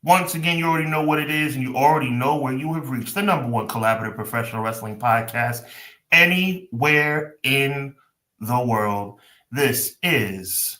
Once again, you already know what it is, and you already know where you have reached the number one collaborative professional wrestling podcast anywhere in the world. This is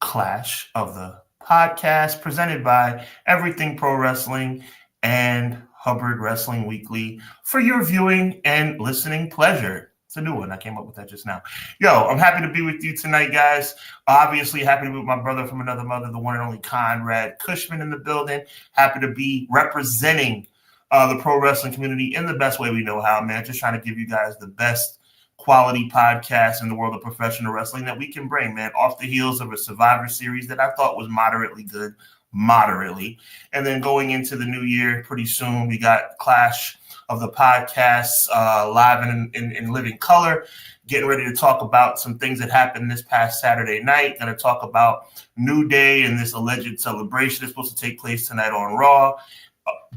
Clash of the Podcast, presented by Everything Pro Wrestling and Hubbard Wrestling Weekly for your viewing and listening pleasure. It's a new one. I came up with that just now. Yo, I'm happy to be with you tonight, guys. Obviously, happy to be with my brother from another mother, the one and only Conrad Cushman in the building. Happy to be representing the pro wrestling community in the best way we know how, man. Just trying to give you guys the best quality podcast in the world of professional wrestling that we can bring, man, off the heels of a Survivor Series that I thought was moderately good, and then going into the new year pretty soon, we got Clash of the Podcasts live in living color, getting ready to talk about some things that happened this past Saturday night. Going to talk about New Day and this alleged celebration that's supposed to take place tonight on Raw.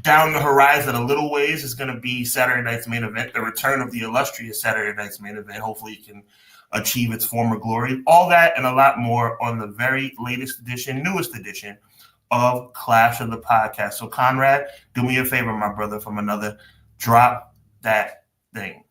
Down the horizon a little ways is going to be Saturday night's main event, the return of the illustrious Saturday night's main event. Hopefully it can achieve its former glory. All that and a lot more on the very latest edition, newest edition of Clash of the Podcast. So Conrad, do me a favor, my brother, from another, drop that thing.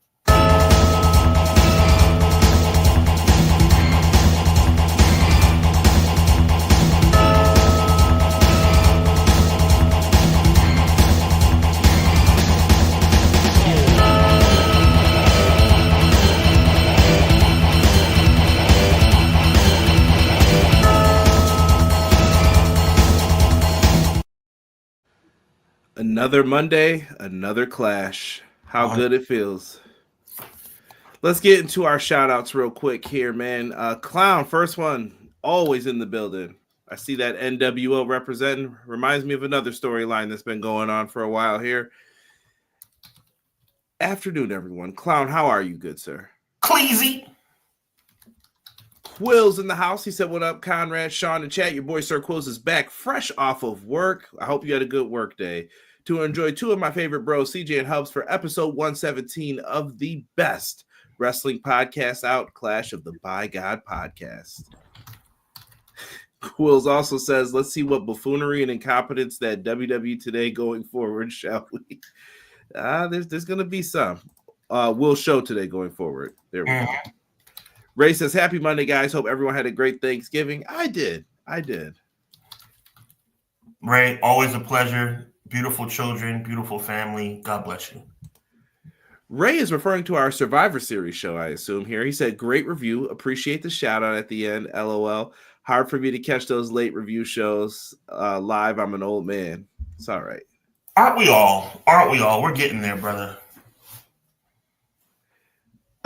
Another Monday, another clash. How good it feels. Let's get into our shout outs real quick here, man. Clown, first one, always in the building. I see that NWO representing. Reminds me of another storyline that's been going on for a while here. Afternoon, everyone. Clown, how are you, good sir? Cleasy. Quills in the house. He said, what up, Conrad, Sean, and chat? Your boy, Sir Quills, is back fresh off of work. I hope you had a good work day. To enjoy two of my favorite bros, CJ and Hubs, for episode 117 of the best wrestling podcast out, Clash of the By God podcast. Quills also says, let's see what buffoonery and incompetence that WWE today going forward, shall we? There's going to be some. We'll show today going forward. There we go. Ray says, happy Monday, guys. Hope everyone had a great Thanksgiving. I did. Ray, always a pleasure. Beautiful children, beautiful family. God bless you. Ray is referring to our Survivor Series show, I assume, here. He said, great review. Appreciate the shout out at the end. LOL. Hard for me to catch those late review shows live. I'm an old man. It's all right. Aren't we all? We're getting there, brother.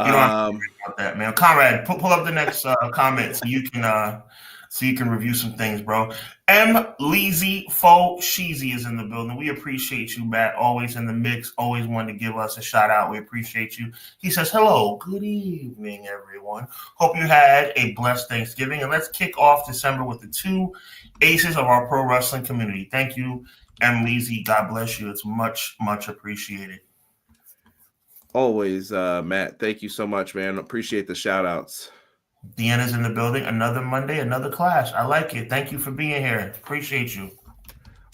You don't have to worry about that, man. Conrad, pull up the next comment so you can review some things, bro. M. Leezy Fo Sheezy is in the building. We appreciate you, Matt. Always in the mix. Always wanted to give us a shout out. We appreciate you. He says, hello. Good evening, everyone. Hope you had a blessed Thanksgiving. And let's kick off December with the two aces of our pro wrestling community. Thank you, M. Leezy. God bless you. It's much, much appreciated. Always, Matt. Thank you so much, man. Appreciate the shout outs. Deanna's in the building. Another Monday, another clash. I like it. Thank you for being here. Appreciate you.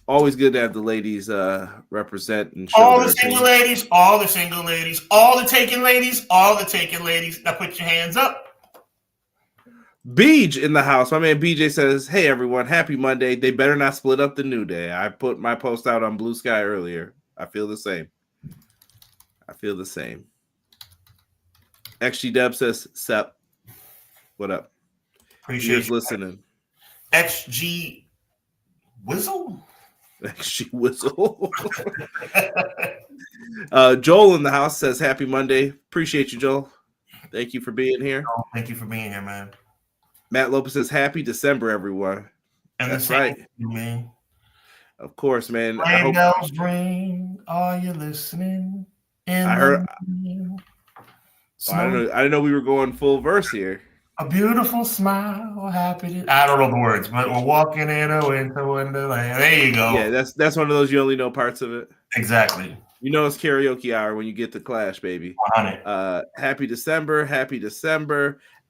Always good to have the ladies represent and show all the single ladies, all the single ladies, all the taken ladies, all the taken ladies. Now put your hands up. Beej in the house. My man BJ says, hey, everyone. Happy Monday. They better not split up the New Day. I put my post out on Blue Sky earlier. I feel the same. XG Dub says, Sep. What up? Appreciate you listening. XG Whistle? XG Whistle. Joel in the house says, happy Monday. Appreciate you, Joel. Thank you for being here. Oh, thank you for being here, man. Matt Lopez says, happy December, everyone. And that's right. You, man. Of course, man. Bells ring. Are you listening? I heard. I didn't know we were going full verse here. A beautiful smile, happy. I don't know the words, but we're walking in a winter wonderland. There you go. Yeah, that's one of those you only know parts of it. Exactly. You know it's karaoke hour when you get to Clash, baby. 100. Happy December.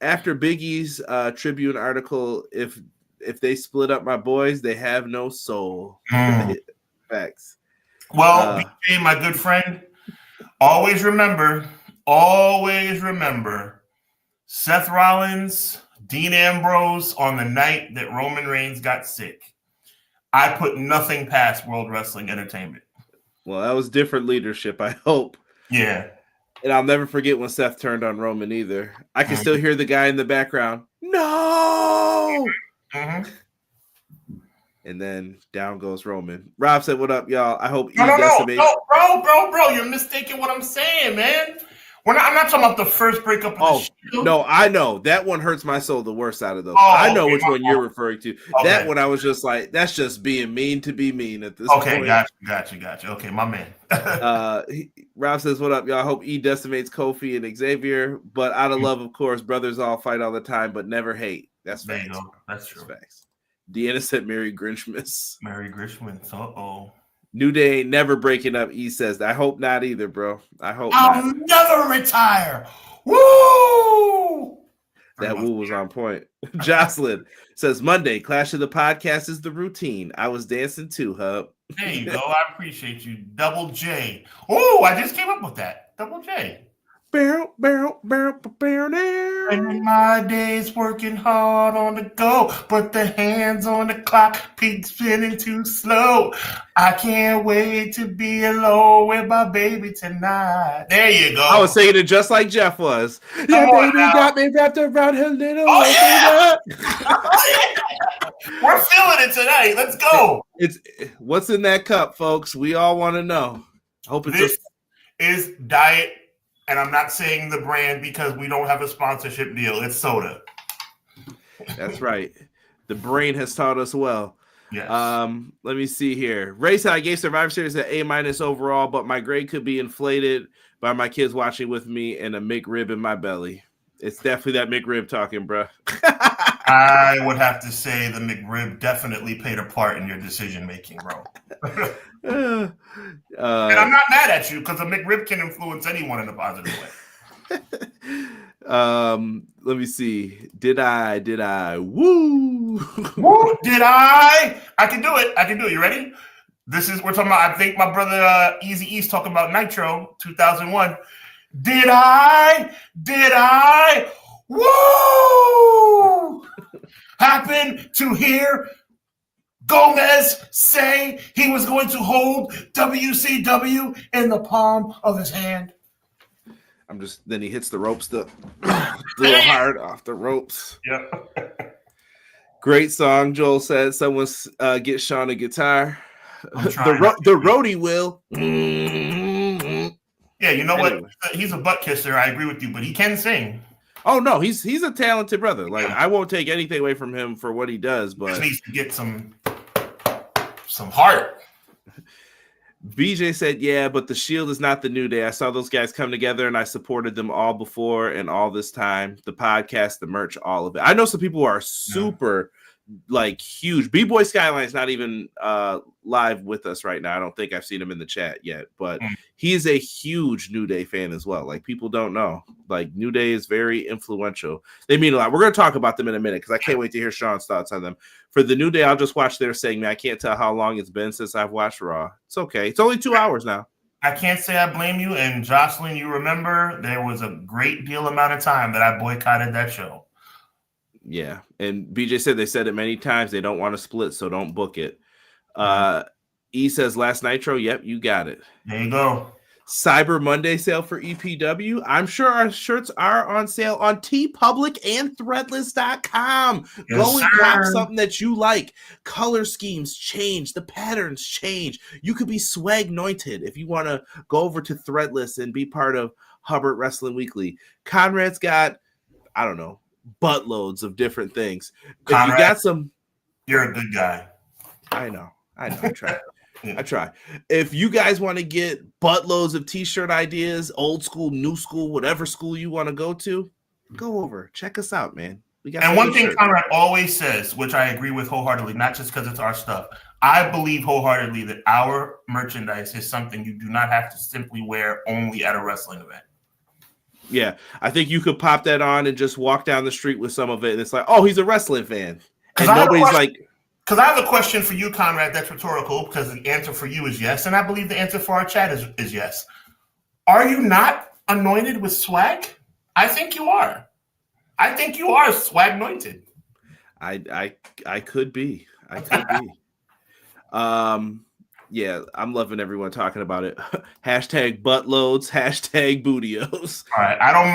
After Biggie's Tribune article, if if they split up my boys, they have no soul. Facts. Well, BJ, my good friend, always remember, Seth Rollins, Dean Ambrose on the night that Roman Reigns got sick. I put nothing past World Wrestling Entertainment. Well, that was different leadership, I hope. Yeah. And I'll never forget when Seth turned on Roman either. I can still hear the guy in the background. No! Mm-hmm. And then down goes Roman. Rob said, "What up, y'all? I hope No, bro. You're mistaking what I'm saying, man. I'm not talking about the first breakup of the Shield. No, I know. That one hurts my soul the worst out of those. I know which one you're referring to. Okay. That one I was just like, that's just being mean to be mean at this point. Okay, gotcha. Okay, my man. Rob says, "What up, y'all? I hope E decimates Kofi and Xavier. But out of love, of course, brothers all fight all the time, but never hate. That's facts. There you go. That's true. That's facts." Deanna said Merry Grinchmas. Merry Grinchmas. Uh-oh. New Day ain't never breaking up, E says. I hope not either, bro. I hope I'll never retire. Woo! That woo was on point. Jocelyn says, Monday, Clash of the Podcast is the routine. I was dancing too, Hub. There you go. I appreciate you. Double J. Oh, I just came up with that. Double J. Barrel. Spending my days working hard on the go, but the hands on the clock, peak spinning too slow. I can't wait to be alone with my baby tonight. There you go. I was saying it just like Jeff was. Yeah, baby got me wrapped around her little. Oh, yeah. We're feeling it tonight. Let's go. It's what's in that cup, folks. We all want to know. Hope it's this is Diet. And I'm not saying the brand because we don't have a sponsorship deal. It's soda. That's right. The brain has taught us well. Yes. Let me see here. Ray said I gave Survivor Series an A- overall, but my grade could be inflated by my kids watching with me and a McRib in my belly. It's definitely that McRib talking, bro. I would have to say the McRib definitely played a part in your decision making, bro. And I'm not mad at you because a McRib can influence anyone in a positive way. Let me see. Did I? Woo! Woo! Did I? I can do it. You ready? We're talking about, I think my brother Easy East talking about Nitro 2001. Did I? Woo! Happen to hear Gomez say he was going to hold WCW in the palm of his hand. Then he hits the ropes a little hard off the ropes. Yep. Great song, Joel said. Someone get Sean a guitar. The roadie will. Yeah, you know what? He's a butt kisser. I agree with you, but he can sing. Oh no, he's a talented brother. Like I won't take anything away from him for what he does, but he needs to get some heart. BJ said, yeah, but the Shield is not the New Day. I saw those guys come together and I supported them all before and all this time. The podcast, the merch, all of it. I know some people who are super like huge. B-Boy Skyline's not even live with us right now. I don't think I've seen him in the chat yet, but he is a huge New Day fan as well. Like people don't know. Like New Day is very influential. They mean a lot. We're going to talk about them in a minute because I can't wait to hear Sean's thoughts on them. For the New Day, I'll just watch their segment. I can't tell how long it's been since I've watched Raw. It's okay. It's only 2 hours now. I can't say I blame you. And Jocelyn, you remember there was a great deal amount of time that I boycotted that show. Yeah, and BJ said they said it many times. They don't want to split, so don't book it. E says last Nitro. Yep, you got it. There you go. Cyber Monday sale for EPW. I'm sure our shirts are on sale on TeePublic and Threadless.com. Yes, go and cop something that you like. Color schemes change. The patterns change. You could be swag-nointed if you want to go over to Threadless and be part of Hubbard Wrestling Weekly. Conrad's got, I don't know, buttloads of different things. Conrad, if you got some, you're a good guy. I know. I try. I try. If you guys want to get buttloads of t-shirt ideas, old school, new school, whatever school you want to go to, go over. Check us out, man. We got. And one thing Conrad always says, which I agree with wholeheartedly, not just because it's our stuff. I believe wholeheartedly that our merchandise is something you do not have to simply wear only at a wrestling event. Yeah, I think you could pop that on and just walk down the street with some of it, and it's like, oh, he's a wrestling fan. And nobody's like, because I have a question for you, Conrad, that's rhetorical, because the answer for you is yes, and I believe the answer for our chat is yes. Are you not anointed with swag? I think you are. I think you are swag anointed. I could be. I could be. Yeah, I'm loving everyone talking about it. Hashtag buttloads, hashtag bootios. All right. I don't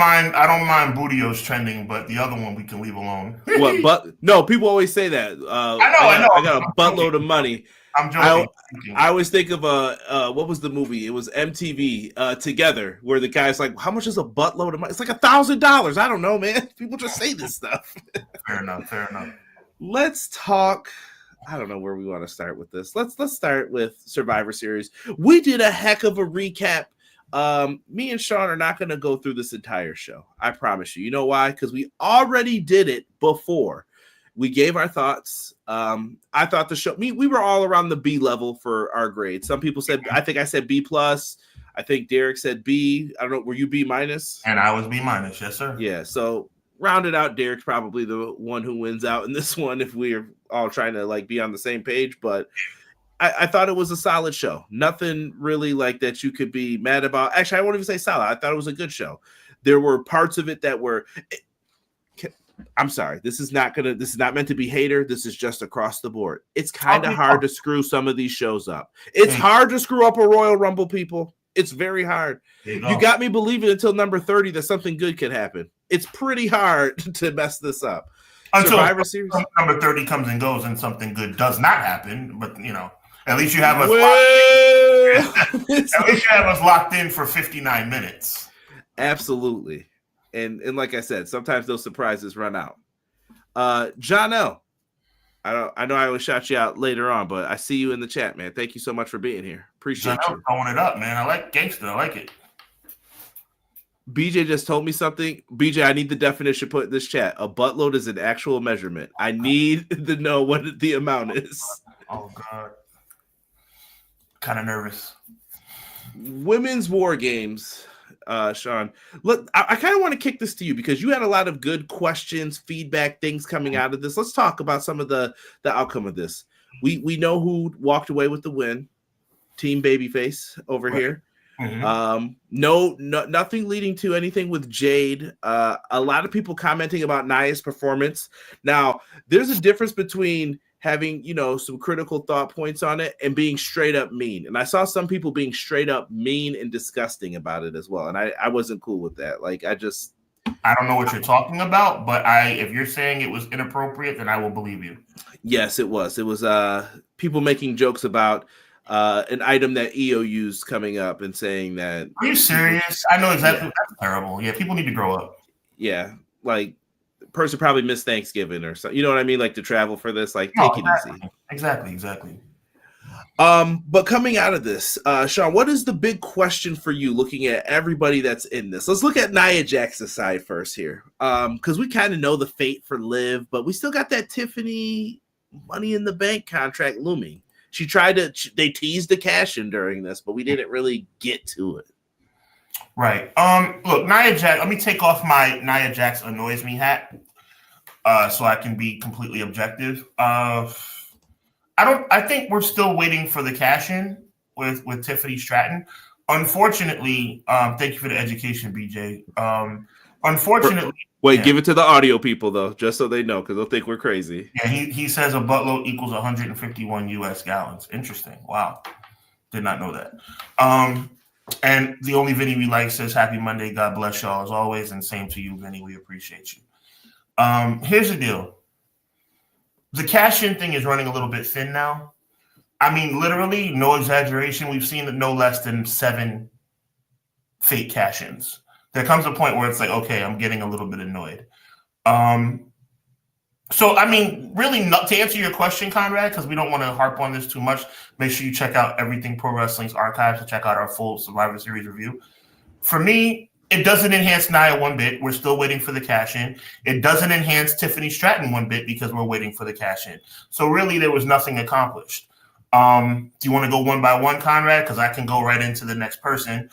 mind bootios trending, but the other one we can leave alone. What? But no, people always say that. I know. I got a buttload of money. I'm joking. I always think of what was the movie? It was MTV Together, where the guy's like, "How much is a buttload of money?" It's like $1,000. I don't know, man. People just say this stuff. Fair enough. Let's talk. I don't know where we want to start with this. Let's start with Survivor Series. We did a heck of a recap. Me and Sean are not going to go through this entire show. I promise you. You know why? Because we already did it before. We gave our thoughts. I thought the show. We were all around the B level for our grade. Some people said. I think I said B plus. I think Derek said B. I don't know. Were you B minus? And I was B minus. Yes, sir. Yeah. So rounded out, Derek's probably the one who wins out in this one if we're all trying to like be on the same page. But I thought it was a solid show. Nothing really like that you could be mad about. Actually, I won't even say solid. I thought it was a good show. There were parts of it that were. I'm sorry. This is not meant to be hater. This is just across the board. It's kind of hard to screw some of these shows up. It's hard to screw up a Royal Rumble, people. It's very hard. You got me believing until number 30 that something good could happen. It's pretty hard to mess this up. Until Survivor Series number 30 comes and goes and something good does not happen. But at least you have us locked in. At least you have us locked in for 59 minutes. Absolutely. And like I said, sometimes those surprises run out. John L. I know I will shout you out later on, but I see you in the chat, man. Thank you so much for being here. Appreciate you. Throwing it up, man. I like gangster. I like it. BJ just told me something. BJ, I need the definition put in this chat. A buttload is an actual measurement. I need to know what the amount is. Oh, God. Kind of nervous. Women's War Games. Sean, look, I kind of want to kick this to you because you had a lot of good questions, feedback, things coming out of this. Let's talk about some of the outcome of this. We know who walked away with the win. Team Babyface over here. Mm-hmm. Nothing leading to anything with Jade. A lot of people commenting about Nia's performance. Now, there's a difference between having, some critical thought points on it and being straight up mean. And I saw some people being straight up mean and disgusting about it as well. And I wasn't cool with that. Like, I don't know what you're talking about, but if you're saying it was inappropriate, then I will believe you. Yes, it was. It was people making jokes about an item that EO used coming up and saying that. Are you serious? I know exactly. Yeah. That's terrible. Yeah, people need to grow up. Yeah, like person probably missed Thanksgiving or something. You know what I mean? Like to travel for this, like take it easy. Exactly. But coming out of this, Sean, what is the big question for you looking at everybody that's in this? Let's look at Nia Jax's side first here. Because we kind of know the fate for Liv, but we still got that Tiffany Money in the Bank contract looming. They teased the cash in during this, but we didn't really get to it. Right. Look, Nia Jax, let me take off my Nia Jax annoys me hat so I can be completely objective. I think we're still waiting for the cash in with Tiffany Stratton. Unfortunately, thank you for the education, BJ. Unfortunately, give it to the audio people though, just so they know, because they'll think we're crazy. Yeah, he says a buttload equals 151 U.S. gallons. Interesting. Wow, did not know that. And the only Vinny we like says, "Happy Monday, God bless y'all as always," and same to you, Vinny. We appreciate you. Here's the deal: the cash-in thing is running a little bit thin now. I mean, literally, no exaggeration. We've seen no less than 7 fake cash-ins. There comes a point where it's like, okay, I'm getting a little bit annoyed. So, I mean, really, to answer your question, Conrad, because we don't want to harp on this too much, make sure you check out Everything Pro Wrestling's archives to check out our full Survivor Series review. For me, it doesn't enhance Nia one bit. We're still waiting for the cash in. It doesn't enhance Tiffany Stratton one bit because we're waiting for the cash in. So, really, there was nothing accomplished. Do you want to go one by one, Conrad? Because I can go right into the next person.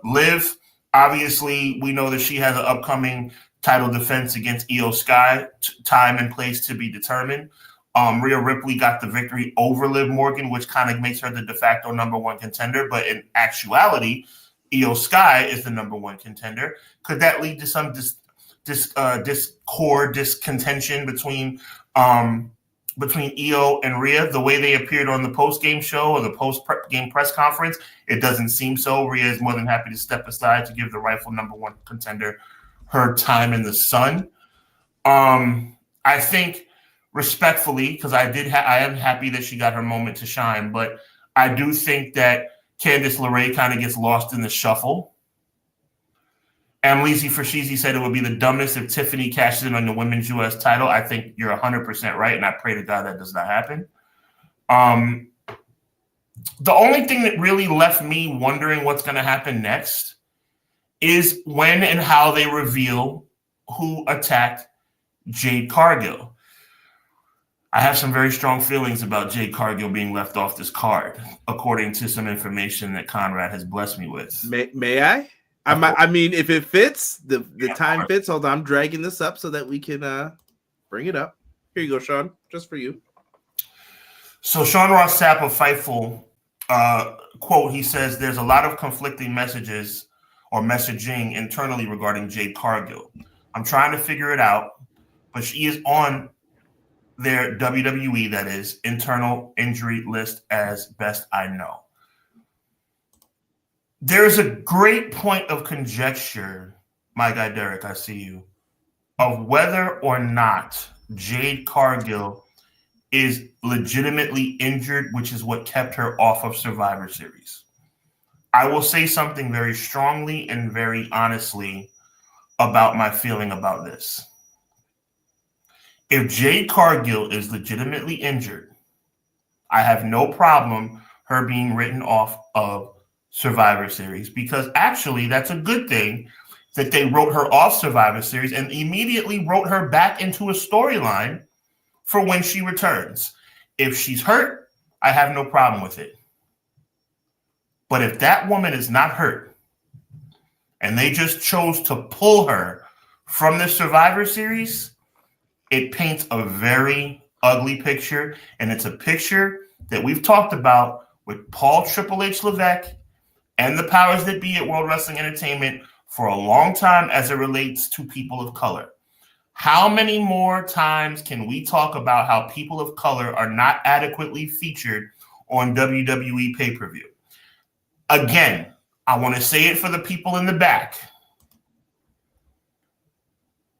Liv. Obviously, we know that she has an upcoming title defense against Io Sky. Time and place to be determined. Rhea Ripley got the victory over Liv Morgan, which kind of makes her the de facto number one contender. But in actuality, Io Sky is the number one contender. Could that lead to some discontention between Io and Rhea? The way they appeared on the post-game show or the post-game press conference, it doesn't seem so. Rhea is more than happy to step aside to give the rightful number one contender her time in the sun. I think respectfully, because I am happy that she got her moment to shine, but I do think that Candice LeRae kind of gets lost in the shuffle. Amlisi Fashizi said it would be the dumbest if Tiffany cashes in on the women's U.S. title. I think you're 100% right, and I pray to God that does not happen. The only thing that really left me wondering what's going to happen next is when and how they reveal who attacked Jade Cargill. I have some very strong feelings about Jade Cargill being left off this card, according to some information that Conrad has blessed me with. May I? I mean, if it fits, the time fits. Hold on, I'm dragging this up so that we can bring it up. Here you go, Sean, just for you. So Sean Ross Sapp of Fightful, quote, he says, there's a lot of conflicting messages or messaging internally regarding Jade Cargill. I'm trying to figure it out, but she is on their WWE, that is, internal injury list as best I know. There's a great point of conjecture, my guy Derek, I see you, of whether or not Jade Cargill is legitimately injured, which is what kept her off of Survivor Series. I will say something very strongly and very honestly about my feeling about this. If Jade Cargill is legitimately injured, I have no problem her being written off of Survivor Series, because actually that's a good thing that they wrote her off Survivor Series and immediately wrote her back into a storyline for when she returns. If she's hurt, I have no problem with it. But if that woman is not hurt and they just chose to pull her from the Survivor Series, it paints a very ugly picture, and it's a picture that we've talked about with Paul Triple H Levesque and the powers that be at World Wrestling Entertainment for a long time as it relates to people of color. How many more times can we talk about how people of color are not adequately featured on WWE pay-per-view? Again, I want to say it for the people in the back.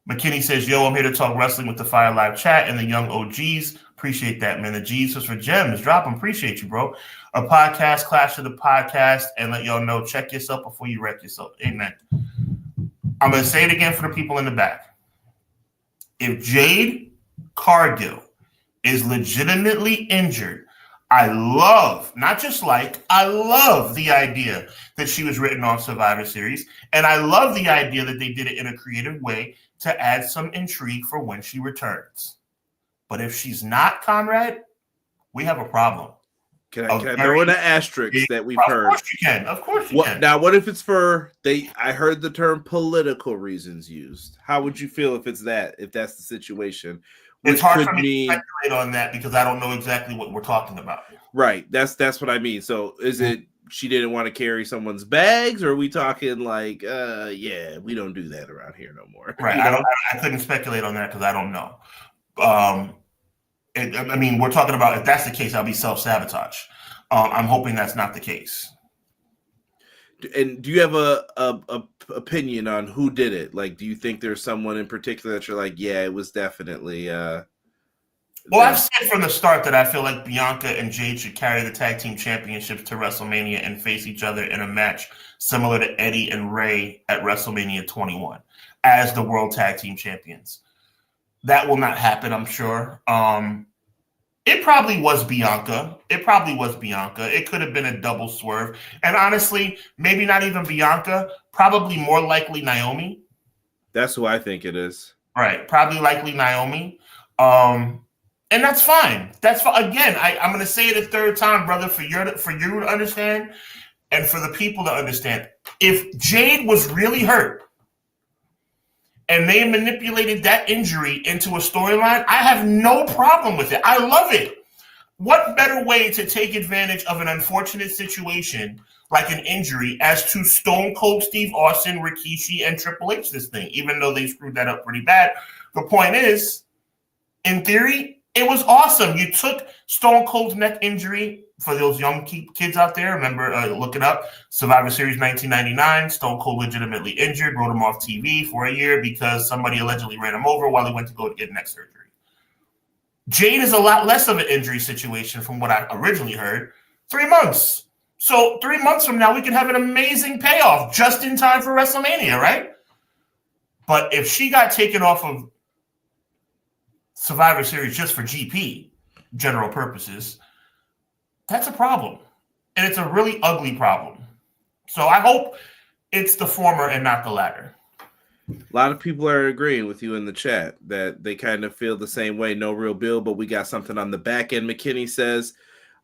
McKinney says, yo, I'm here to talk wrestling with the Fire Live chat and the young OGs. Appreciate that, man. The G's was for gems. Drop them. Appreciate you, bro. A podcast, Clash of the Podcast, and let y'all know, check yourself before you wreck yourself. Amen. I'm going to say it again for the people in the back. If Jade Cargill is legitimately injured, I love the idea that she was written on Survivor Series, and I love the idea that they did it in a creative way to add some intrigue for when she returns. But if she's not, Conrad, we have a problem. Can I throw in an asterisk that we've heard? Of course you can. Now, what if it's I heard the term political reasons used. How would you feel if that's the situation? It's hard for me to speculate on that because I don't know exactly what we're talking about. Right. That's what I mean. So is it she didn't want to carry someone's bags, or are we talking like, yeah, we don't do that around here no more? Right. I couldn't speculate on that because I don't know. We're talking about, if that's the case, I'll be self-sabotage. I'm hoping that's not the case. And do you have a opinion on who did it? Like, do you think there's someone in particular that you're like, yeah, it was definitely well, I've said from the start that I feel like Bianca and Jade should carry the tag team championships to WrestleMania and face each other in a match similar to Eddie and Ray at WrestleMania 21 as the world tag team champions. That will not happen, I'm sure. It probably was Bianca. It could have been a double swerve. And honestly, maybe not even Bianca, probably more likely Naomi. That's who I think it is. Right. Probably likely Naomi. And that's fine. That's fine. Again, I'm going to say it a third time, brother, for you to understand and for the people to understand. If Jade was really hurt and they manipulated that injury into a storyline, I have no problem with it. I love it. What better way to take advantage of an unfortunate situation like an injury as to Stone Cold Steve Austin, Rikishi, and Triple H this thing, even though they screwed that up pretty bad. The point is, in theory, it was awesome. You took Stone Cold's neck injury. For those young kids out there, remember, look it up. Survivor Series 1999, Stone Cold legitimately injured, wrote him off TV for a year because somebody allegedly ran him over while he went to go get neck surgery. Jade is a lot less of an injury situation from what I originally heard. 3 months. So 3 months from now, we can have an amazing payoff just in time for WrestleMania, right? But if she got taken off of Survivor Series just for GP, general purposes, that's a problem. And it's a really ugly problem. So I hope it's the former and not the latter. A lot of people are agreeing with you in the chat that they kind of feel the same way. No real bill, but we got something on the back end. McKinney says,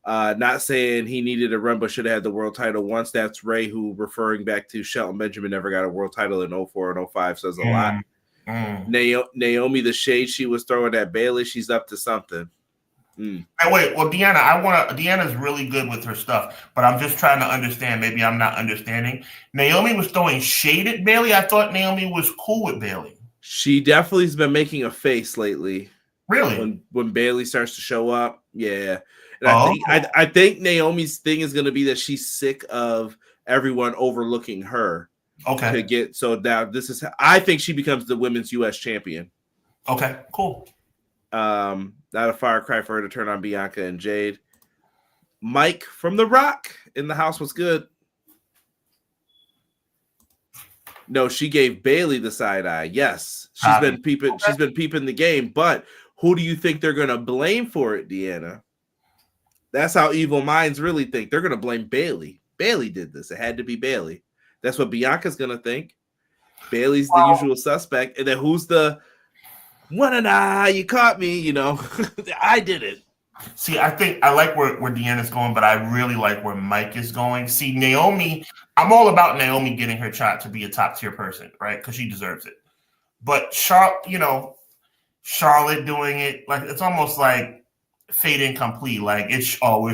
not saying he needed a run, but should have had the world title once. That's Ray, who, referring back to Shelton Benjamin, never got a world title in 04 and 05, says a lot. Naomi, the shade she was throwing at Bailey, she's up to something. Hey, wait, well, Deanna's really good with her stuff, but I'm just trying to understand. Maybe I'm not understanding. Naomi was throwing shade at Bailey. I thought Naomi was cool with Bailey. She definitely has been making a face lately. Really? When Bailey starts to show up, yeah. And I think Naomi's thing is going to be that she's sick of everyone overlooking her. Okay. To get so now I think she becomes the women's U.S. champion. Okay, cool. Not a fire cry for her to turn on Bianca and Jade. Mike from The Rock in the house was good. No, she gave Bailey the side eye. Yes, she's been peeping. Okay. She's been peeping the game. But who do you think they're going to blame for it, Deanna? That's how evil minds really think. They're going to blame Bailey. Bailey did this. It had to be Bailey. That's what Bianca's going to think. Bailey's the usual suspect. And then who's the you caught me, I did it. See, I think I like where Deanna's going, but I really like where Mike is going. See, Naomi, I'm all about Naomi getting her shot to be a top tier person, right? Because she deserves it. But Charlotte doing it, like it's almost like fate incomplete. Like it's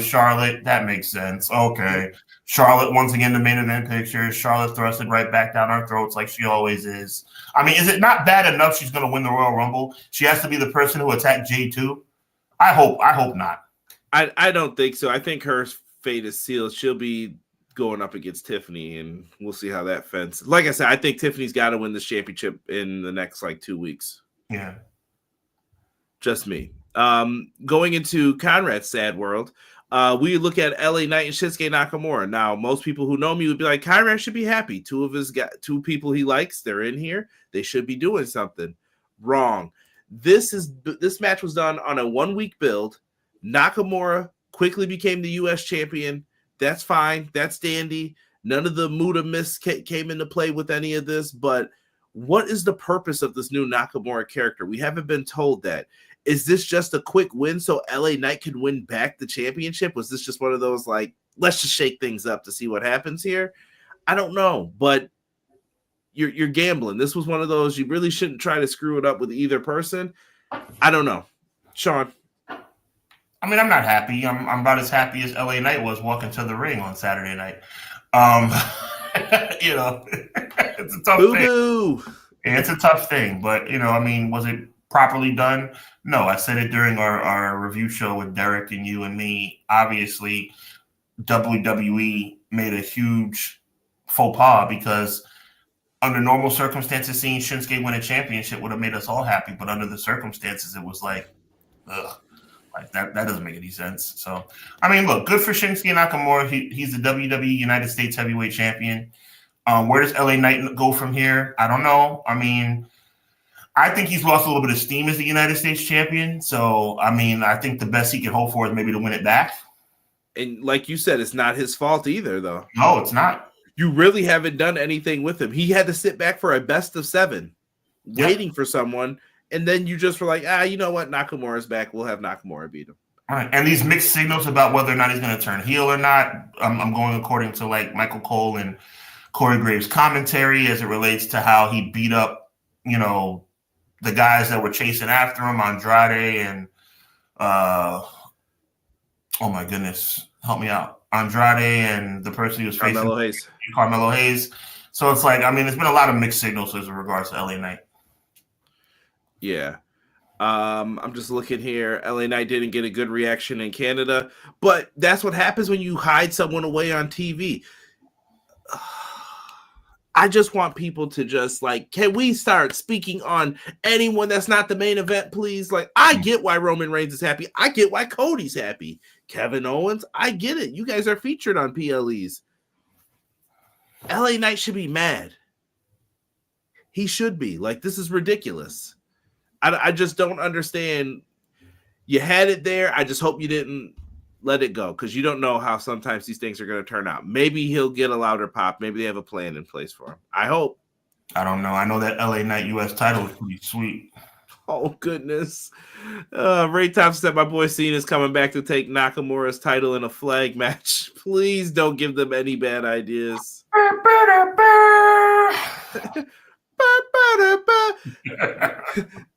Charlotte. That makes sense. Okay. Charlotte once again the main event picture. Charlotte thrusted right back down our throats like she always is. I mean, is it not bad enough she's going to win the Royal Rumble? She has to be the person who attacked Jade too. I hope not. I don't think so. I think her fate is sealed. She'll be going up against Tiffany, and we'll see how that fends. Like I said, I think Tiffany's got to win this championship in the next 2 weeks. Yeah. Just me. Going into Conrad's sad world, we look at LA Knight and Shinsuke Nakamura. Now, most people who know me would be like, Conrad should be happy. Two people he likes, they're in here. They should be doing something. Wrong. This match was done on a 1 week build. Nakamura quickly became the U.S. champion. That's fine. That's dandy. None of the Muda miss came into play with any of this. But what is the purpose of this new Nakamura character? We haven't been told that. Is this just a quick win so LA Knight can win back the championship? Was this just one of those, let's just shake things up to see what happens here? I don't know, but you're gambling. This was one of those, you really shouldn't try to screw it up with either person. I don't know. Sean? I mean, I'm not happy. I'm about as happy as LA Knight was walking to the ring on Saturday night. It's a tough thing. Yeah, it's a tough thing, but, was it properly done? No, I said it during our review show with Derek and you and me. Obviously, WWE made a huge faux pas because under normal circumstances, seeing Shinsuke win a championship would have made us all happy. But under the circumstances, it was like, ugh, like that doesn't make any sense. So, I mean, look, good for Shinsuke Nakamura. He's the WWE United States Heavyweight Champion. Where does LA Knight go from here? I don't know. I mean, I think he's lost a little bit of steam as the United States champion. So, I mean, I think the best he can hope for is maybe to win it back. And like you said, it's not his fault either, though. No, it's not. You really haven't done anything with him. He had to sit back for a best of 7, waiting for someone. And then you just were like, you know what? Nakamura's back. We'll have Nakamura beat him. All right. And these mixed signals about whether or not he's going to turn heel or not, I'm going according to Michael Cole and Corey Graves' commentary as it relates to how he beat up the guys that were chasing after him, Andrade and oh my goodness, help me out, Andrade and the person he was Carmelo facing, Hayes. Carmelo Hayes. So it's like, I mean, there's been a lot of mixed signals as regards to LA Knight. Yeah. I'm just looking here. LA Knight didn't get a good reaction in Canada, but that's what happens when you hide someone away on TV. I just want people to just like, can we start speaking on anyone that's not the main event, please? Like, I get why Roman Reigns is happy. I get why Cody's happy. Kevin Owens, I get it. You guys are featured on PLEs. LA Knight should be mad. He should be. Like, this is ridiculous. I just don't understand. You had it there. I just hope you didn't let it go, because you don't know how sometimes these things are going to turn out. Maybe he'll get a louder pop. Maybe they have a plan in place for him. I hope. I don't know. I know that LA Knight US title is pretty sweet. Oh, goodness. Ray Thompson said my boy Cena's coming back to take Nakamura's title in a flag match. Please don't give them any bad ideas.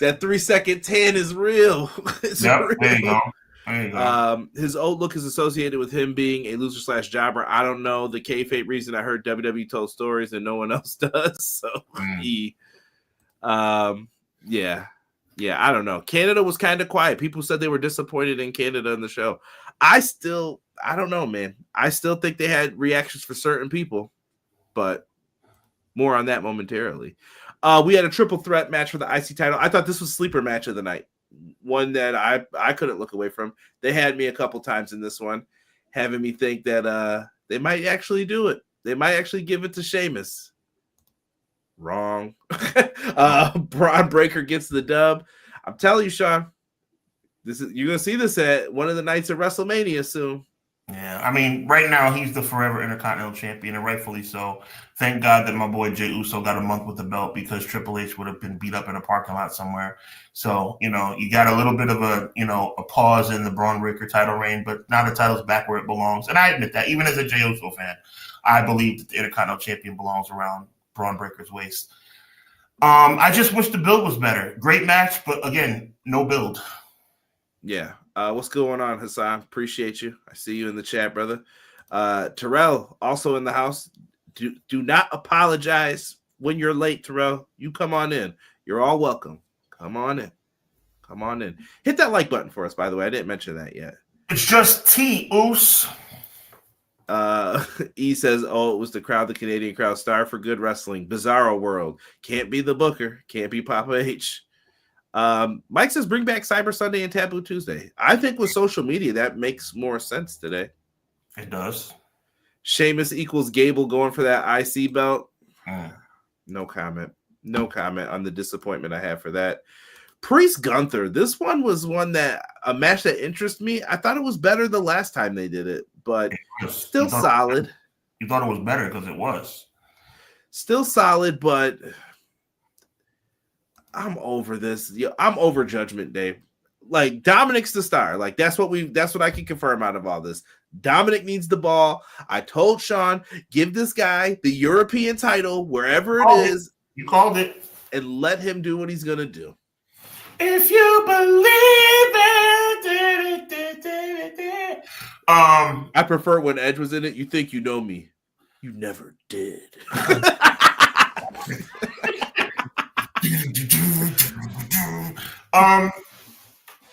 That 3-second tan is real. It's real. There you go. There you go. His old look is associated with him being a loser / jobber. I don't know the kayfabe reason. I heard WWE told stories and no one else does. So yeah, I don't know. Canada was kind of quiet. People said they were disappointed in Canada in the show. I don't know, man. I still think they had reactions for certain people, but more on that momentarily. We had a triple threat match for the IC title. I thought this was sleeper match of the night. One that I couldn't look away from. They had me a couple times in this one, having me think that they might actually do it. They might actually give it to Sheamus. Wrong. Braun Breaker gets the dub. I'm telling you, Sean, you're gonna see this at one of the nights of WrestleMania soon. Yeah, I mean, right now he's the forever Intercontinental Champion, and rightfully so. Thank God that my boy Jey Uso got a month with the belt, because Triple H would have been beat up in a parking lot somewhere. So, you got a little bit of a pause in the Braun Breaker title reign, but now the title's back where it belongs. And I admit that, even as a Jey Uso fan, I believe that the Intercontinental Champion belongs around Braun Breaker's waist. I just wish the build was better. Great match, but again, no build. Yeah. What's going on, Hassan? Appreciate you. I see you in the chat, brother. Terrell, also in the house. Do not apologize when you're late, Terrell. You come on in. You're all welcome. Come on in. Come on in. Hit that like button for us, by the way. I didn't mention that yet. It's just Oos. E says, oh, it was the crowd, the Canadian crowd, star for good wrestling. Bizarro world. Can't be the booker. Can't be Papa H. Mike says, bring back Cyber Sunday and Taboo Tuesday. I think with social media, that makes more sense today. It does. Sheamus equals Gable going for that IC belt. No comment. No comment on the disappointment I have for that. Priest Gunther. This one was a match that interested me. I thought it was better the last time they did it, but still solid. You thought it was better because it was. Still solid, but I'm over this. I'm over Judgment Day. Like, Dominic's the star. Like, that's what I can confirm out of all this. Dominic needs the ball. I told Sean, give this guy the European title wherever it is. You called it. And let him do what he's going to do. If you believe it. I prefer when Edge was in it. You think you know me. You never did.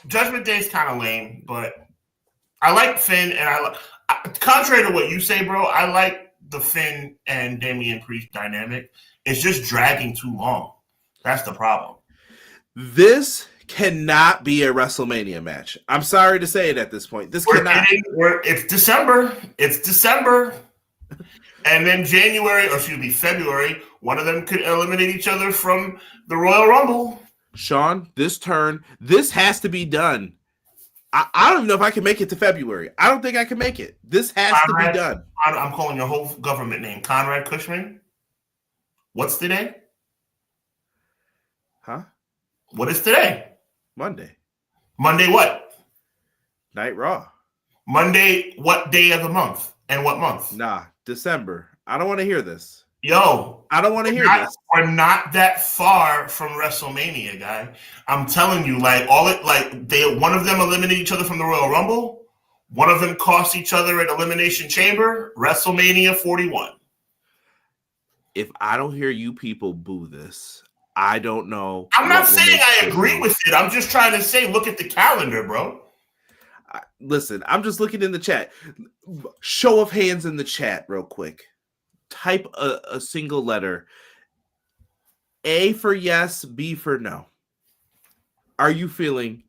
Judgment Day is kind of lame, but I like Finn, and contrary to what you say, bro, I like the Finn and Damian Priest dynamic. It's just dragging too long. That's the problem. This cannot be a WrestleMania match. I'm sorry to say it at this point. It's December. It's December. And then February, one of them could eliminate each other from the Royal Rumble. Sean, this has to be done. I don't even know if I can make it to February. I don't think I can make it. This has to be done. I'm calling your whole government name. Conrad Cushman. What's today? Huh? What is today? Monday. Monday what? Night Raw. Monday, what day of the month? And what month? Nah, December. I don't want to hear this. Yo, I don't want to hear this. We're not that far from WrestleMania, guy. I'm telling you, one of them eliminated each other from the Royal Rumble. One of them cost each other at Elimination Chamber. WrestleMania 41. If I don't hear you people boo this, I don't know. I'm not saying I agree with it. I'm just trying to say, look at the calendar, bro. Listen, I'm just looking in the chat. Show of hands in the chat real quick. Type a single letter. A for yes, B for no. Are you feeling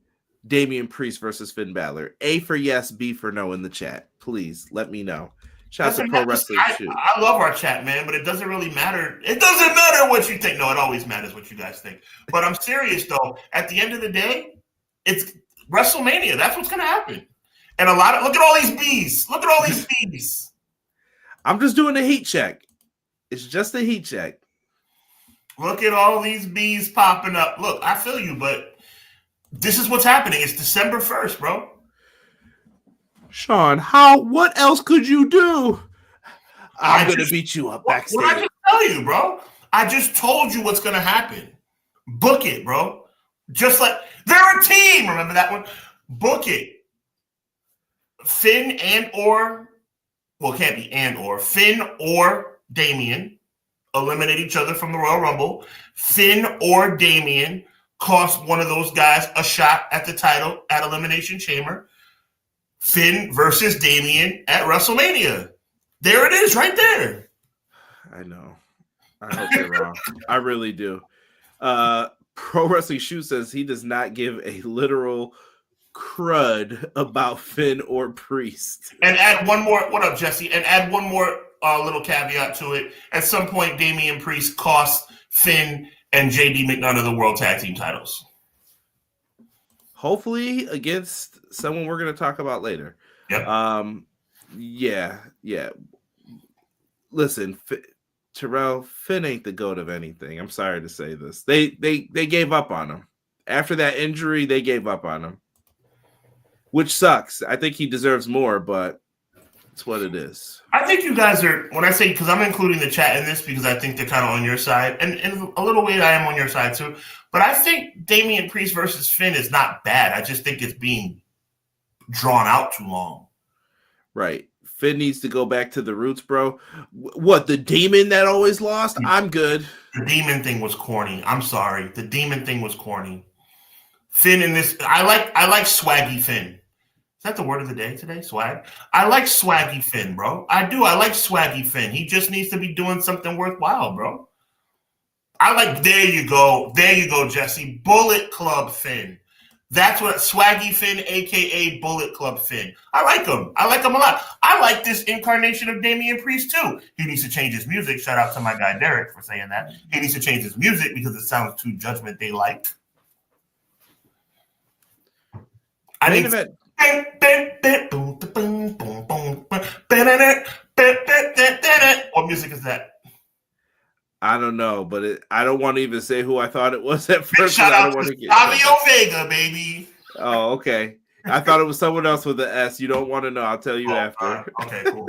Damian Priest versus Finn Balor? A for yes, B for no in the chat. Please let me know. Shout out to Pro Wrestling Shoot. I love our chat, man, but it doesn't really matter. It doesn't matter what you think. No, it always matters what you guys think. But I'm serious, though. At the end of the day, it's WrestleMania. That's what's going to happen. And look at all these bees. Look at all these bees. I'm just doing a heat check. It's just a heat check. Look at all these bees popping up. Look, I feel you, but this is what's happening. It's December 1st, bro. Sean, what else could you do? I'm going to beat you up backstage. What I just tell you, bro? I just told you what's going to happen. Book it, bro. Just like they're a team. Remember that one? Book it. Finn it can't be Finn or Damian eliminate each other from the Royal Rumble. Finn or Damian cost one of those guys a shot at the title at Elimination Chamber. Finn versus Damian at WrestleMania. There it is, right there. I know. I hope you're wrong. I really do. Pro Wrestling Shoe says he does not give a literal crud about Finn or Priest. And add one more. What up, Jesse? And add one more little caveat to it. At some point, Damian Priest cost Finn and JD McDonough the World Tag Team titles. Hopefully against someone we're going to talk about later. Yep. Yeah. Listen, Terrell, Finn ain't the GOAT of anything. I'm sorry to say this. They gave up on him. After that injury, they gave up on him. Which sucks. I think he deserves more, but it's what it is. I think you guys are, when I say, because I'm including the chat in this because I think they're kind of on your side. And in a little way, I am on your side too. But I think Damian Priest versus Finn is not bad. I just think it's being drawn out too long. Right. Finn needs to go back to the roots, bro. What, the demon that always lost? I'm good. The demon thing was corny. I'm sorry. The demon thing was corny. Finn in this, I like swaggy Finn. Is that the word of the day today? Swag? I like swaggy Finn, bro. I do. I like swaggy Finn. He just needs to be doing something worthwhile, bro. There you go, Jesse. Bullet Club Finn. That's what swaggy Finn, a.k.a. Bullet Club Finn. I like him. I like him a lot. I like this incarnation of Damian Priest, too. He needs to change his music. Shout out to my guy, Derek, for saying that. He needs to change his music because it sounds too Judgment Day-like. I need what music is that? I don't know, but I don't want to even say who I thought it was at first. Shout out to Savio Vega, baby. Oh, okay. I thought it was someone else with the S. You don't want to know. I'll tell you after. Okay, cool.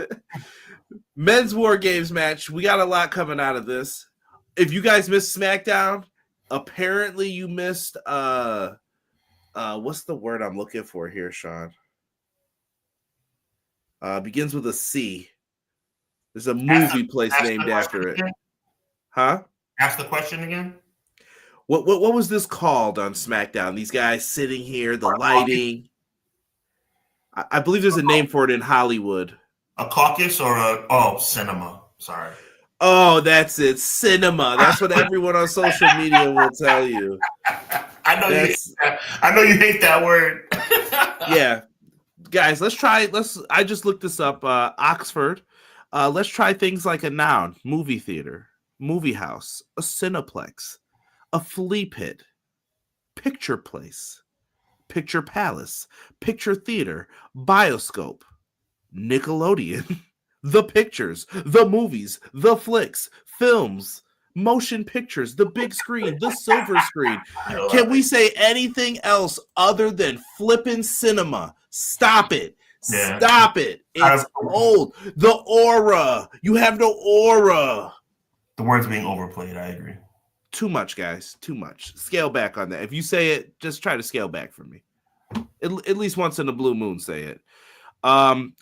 Men's War Games match. We got a lot coming out of this. If you guys missed SmackDown, apparently you missed what's the word I'm looking for here, Sean? Begins with a C. There's a movie place named after it. Huh? Ask the question again. What was this called on SmackDown? These guys sitting here, the lighting. I believe there's a name for it in Hollywood. A caucus or cinema. Sorry. Oh, that's it. Cinema. That's what everyone on social media will tell you. I know you hate that word. Yeah. Guys, I just looked this up. Oxford. Let's try things like a noun: movie theater, movie house, a cineplex, a flea pit, picture place, picture palace, picture theater, bioscope, Nickelodeon, the pictures, the movies, the flicks, films, motion pictures, the big screen, the silver screen. Can we say anything else other than flipping cinema? Stop it. Yeah. Stop it. It's old. The aura. You have no aura. The word's being overplayed. I agree. Too much, guys. Too much. Scale back on that. If you say it, just try to scale back for me. At least once in a blue moon, say it.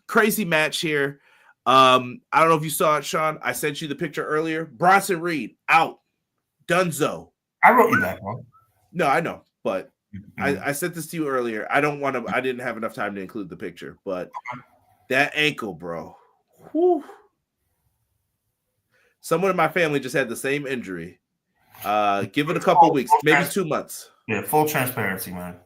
Crazy match here. I don't know if you saw it, Sean. I sent you the picture earlier. Bronson Reed out. Dunzo. I wrote you that, bro. No, I know, but I sent this to you earlier. I didn't have enough time to include the picture, but that ankle, bro. Whew. Someone in my family just had the same injury. Give it a couple weeks, maybe 2 months. Yeah, full transparency, man.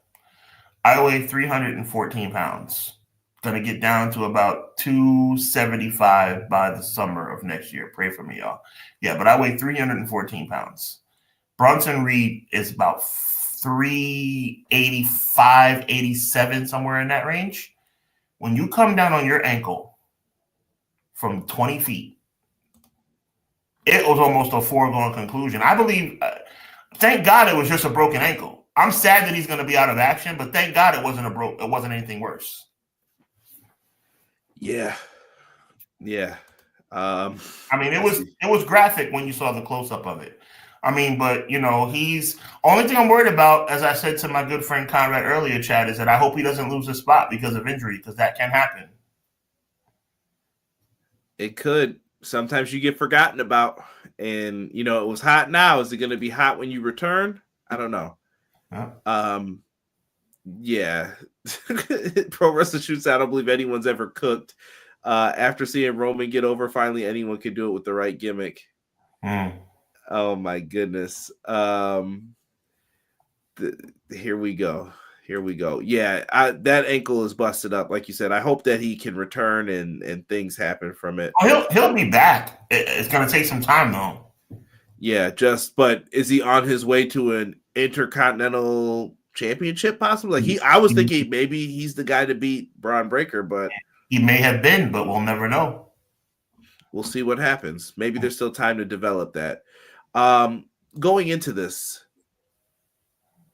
I weigh 314 pounds. Gonna get down to about 275 by the summer of next year. Pray for me, y'all. Yeah, but I weigh 314 pounds. Bronson Reed is about 385, 87, somewhere in that range. When you come down on your ankle from 20 feet, it was almost a foregone conclusion. I believe, thank God it was just a broken ankle. I'm sad that he's going to be out of action, but thank God it wasn't anything worse. Yeah. I mean, it was graphic when you saw the close up of it. I mean, but he's only thing I'm worried about, as I said to my good friend Conrad earlier, Chad, is that I hope he doesn't lose his spot because of injury, because that can happen. It could. Sometimes you get forgotten about, and it was hot now. Is it going to be hot when you return? I don't know. Yeah. Pro Wrestling Shoots. I don't believe anyone's ever cooked. After seeing Roman get over, finally anyone could do it with the right gimmick. Oh my goodness. Here we go. Yeah, that ankle is busted up, like you said. I hope that he can return and things happen from it. He'll be back. It's going to take some time, though. Yeah, but is he on his way to an Intercontinental Championship possibly? I was thinking maybe he's the guy to beat Braun Breaker, but he may have been, but we'll never know. We'll see what happens. Maybe there's still time to develop that. Going into this,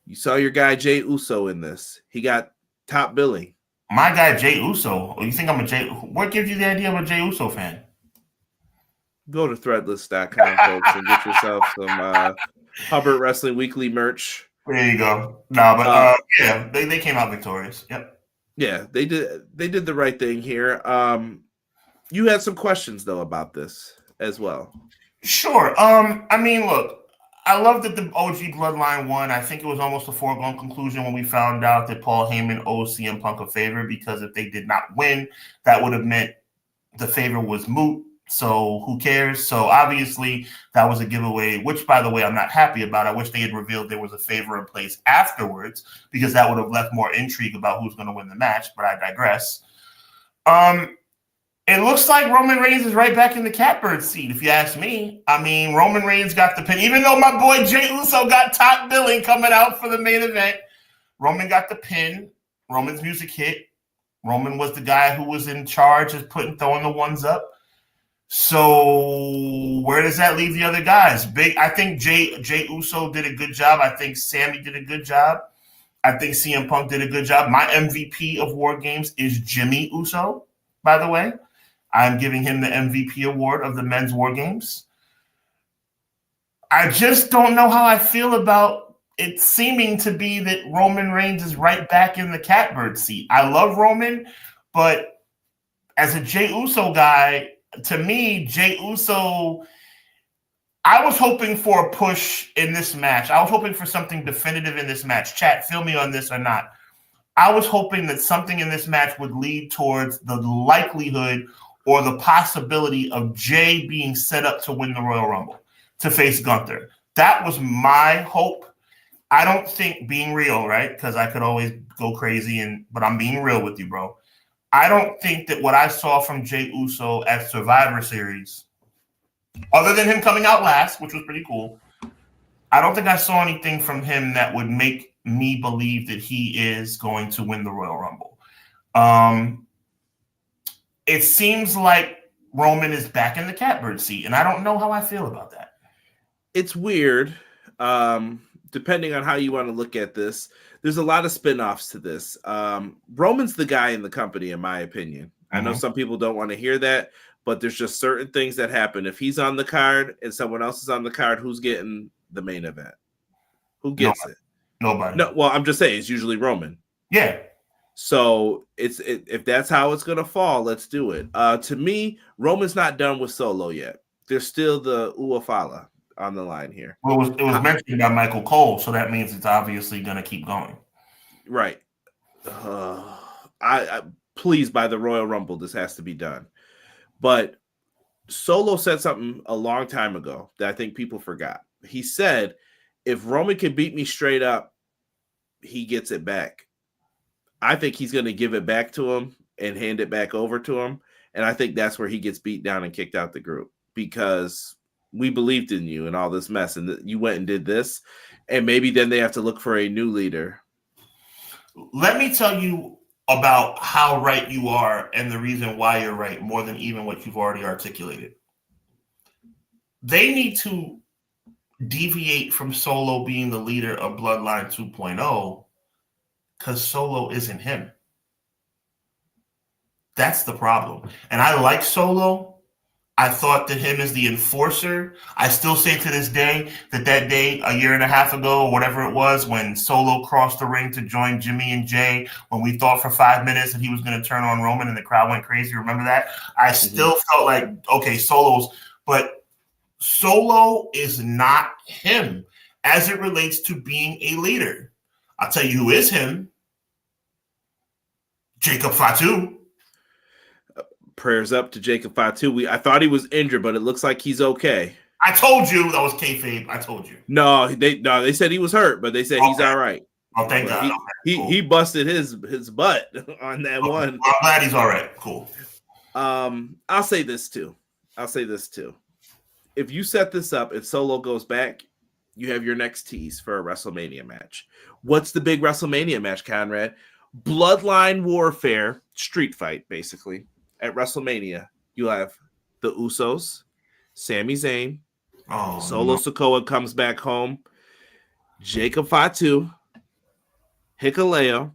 you saw your guy Jey Uso in this. He got top billing. My guy Jey Uso. You think I'm a Jey? What gives you the idea of a Jey Uso fan? Go to threadless.com, folks, and get yourself some Hubbard Wrestling Weekly merch. There you go. No, but yeah, they came out victorious. Yep. Yeah, they did the right thing here. You had some questions though about this as well. Sure. I mean, look, I love that the OG Bloodline won. I think it was almost a foregone conclusion when we found out that Paul Heyman owes CM Punk a favor, because if they did not win, that would have meant the favor was moot. So who cares? So obviously that was a giveaway, which, by the way, I'm not happy about. I wish they had revealed there was a favor in place afterwards, because that would have left more intrigue about who's going to win the match, but I digress. It looks like Roman Reigns is right back in the catbird seat, if you ask me. I mean, Roman Reigns got the pin. Even though my boy Jey Uso got top billing coming out for the main event, Roman got the pin. Roman's music hit. Roman was the guy who was in charge of throwing the ones up. So where does that leave the other guys? I think Jey Uso did a good job. I think Sammy did a good job. I think CM Punk did a good job. My MVP of War Games is Jimmy Uso, by the way. I'm giving him the MVP award of the men's War Games. I just don't know how I feel about it seeming to be that Roman Reigns is right back in the catbird seat. I love Roman, but as a Jey Uso guy, to me, Jey Uso, I was hoping for a push in this match. I was hoping for something definitive in this match. Chat, feel me on this or not. I was hoping that something in this match would lead towards the likelihood or the possibility of Jey being set up to win the Royal Rumble, to face Gunther. That was my hope. I don't think, being real, right? Because I could always go crazy, but I'm being real with you, bro. I don't think that what I saw from Jey Uso at Survivor Series, other than him coming out last, which was pretty cool, I don't think I saw anything from him that would make me believe that he is going to win the Royal Rumble. It seems like Roman is back in the catbird seat, and I don't know how I feel about that. It's weird. Depending on how you want to look at this, there's a lot of spin-offs to this. Roman's the guy in the company, in my opinion. I know some people don't want to hear that, but there's just certain things that happen. If he's on the card and someone else is on the card, who's getting the main event? Who gets it? Nobody. No, well, I'm just saying it's usually Roman. Yeah. So if that's how it's gonna fall, let's do it. To me, Roman's not done with Solo yet. There's still the Uafala on the line here. Well, it was mentioned by Michael Cole, so that means it's obviously gonna keep going. Right. I please, by the Royal Rumble, this has to be done. But Solo said something a long time ago that I think people forgot. He said, if Roman can beat me straight up, he gets it back. I think he's going to give it back to him and hand it back over to him. And I think that's where he gets beat down and kicked out the group, because we believed in you and all this mess, and you went and did this. And maybe then they have to look for a new leader. Let me tell you about how right you are and the reason why you're right, more than even what you've already articulated. They need to deviate from Solo being the leader of Bloodline 2.0 because Solo isn't him. That's the problem. And I like Solo. I thought that him as the enforcer, I still say to this day that day, a year and a half ago, or whatever it was, when Solo crossed the ring to join Jimmy and Jay, when we thought for 5 minutes that he was going to turn on Roman and the crowd went crazy. Remember that? I still felt like, okay, but Solo is not him as it relates to being a leader. I'll tell you who is him. Jacob Fatu. Prayers up to Jacob Fatu. I thought he was injured, but it looks like he's okay. I told you that was kayfabe. I told you. No, they said he was hurt, but they said he's all right. Oh, thank God. He busted his butt on that one. I'm glad he's all right. Cool. I'll say this too. If you set this up and Solo goes back, you have your next tease for a WrestleMania match. What's the big WrestleMania match, Conrad? Bloodline warfare, street fight, basically. At WrestleMania, you have the Usos, Sami Zayn, Solo Sikoa comes back home, Jacob Fatu, Hikuleo,